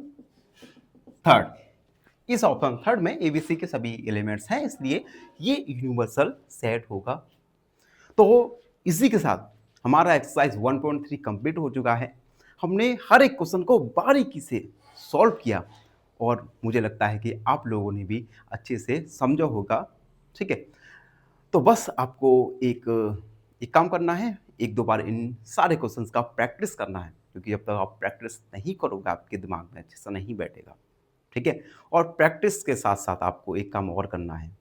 S1: third. इस ऑप्शन थर्ड में एबीसी के सभी एलिमेंट्स हैं, इसलिए ये यूनिवर्सल सेट होगा। तो इसी के साथ हमारा एक्सरसाइज 1.3 कंप्लीट हो चुका है। हमने हर एक क्वेश्चन को बारीकी से सॉल्व किया और मुझे लगता है कि आप लोगों ने भी अच्छे से समझा होगा। ठीक है, तो बस आपको एक काम करना है, एक दो बार इन सारे क्वेश्चंस का प्रैक्टिस करना है, क्योंकि जब तक आप प्रैक्टिस नहीं करोगे आपके दिमाग में अच्छे से नहीं बैठेगा। ठीक है। और प्रैक्टिस के साथ साथ आपको एक काम और करना है,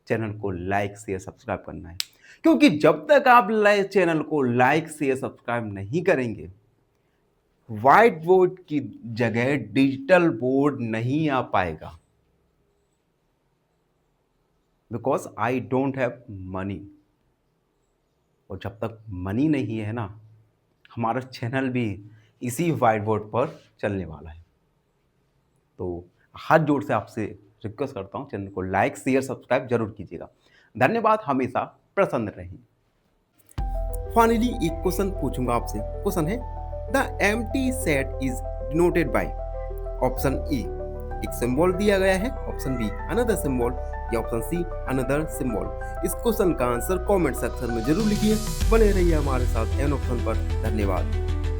S1: चैनल को लाइक शेयर सब्सक्राइब करना है, क्योंकि जब तक आप चैनल को लाइक शेयर सब्सक्राइब नहीं करेंगे, व्हाइट बोर्ड की जगह डिजिटल बोर्ड नहीं आ पाएगा, because I don't have money. और जब तक मनी नहीं है ना, हमारा चैनल भी इसी व्हाइट बोर्ड पर चलने वाला है। तो हाथ जोड़ से आपसे रिक्वेस्ट करता हूँ, चैनल को लाइक शेयर सब्सक्राइब जरूर कीजिएगा। धन्यवाद, हमेशा प्रसन्न रहिए। फाइनली एक क्वेश्चन पूछूंगा आपसे। क्वेश्चन है, the empty set is denoted by option A, एक सिंबल दिया गया है, ऑप्शन बी अनदर सिंबल, या ऑप्शन सी अनदर सिंबल। इस क्वेश्चन का आंसर कमेंट सेक्शन में जरूर लिखिए। बने रहिए हमारे साथ एन ऑप्शन पर। धन्यवाद।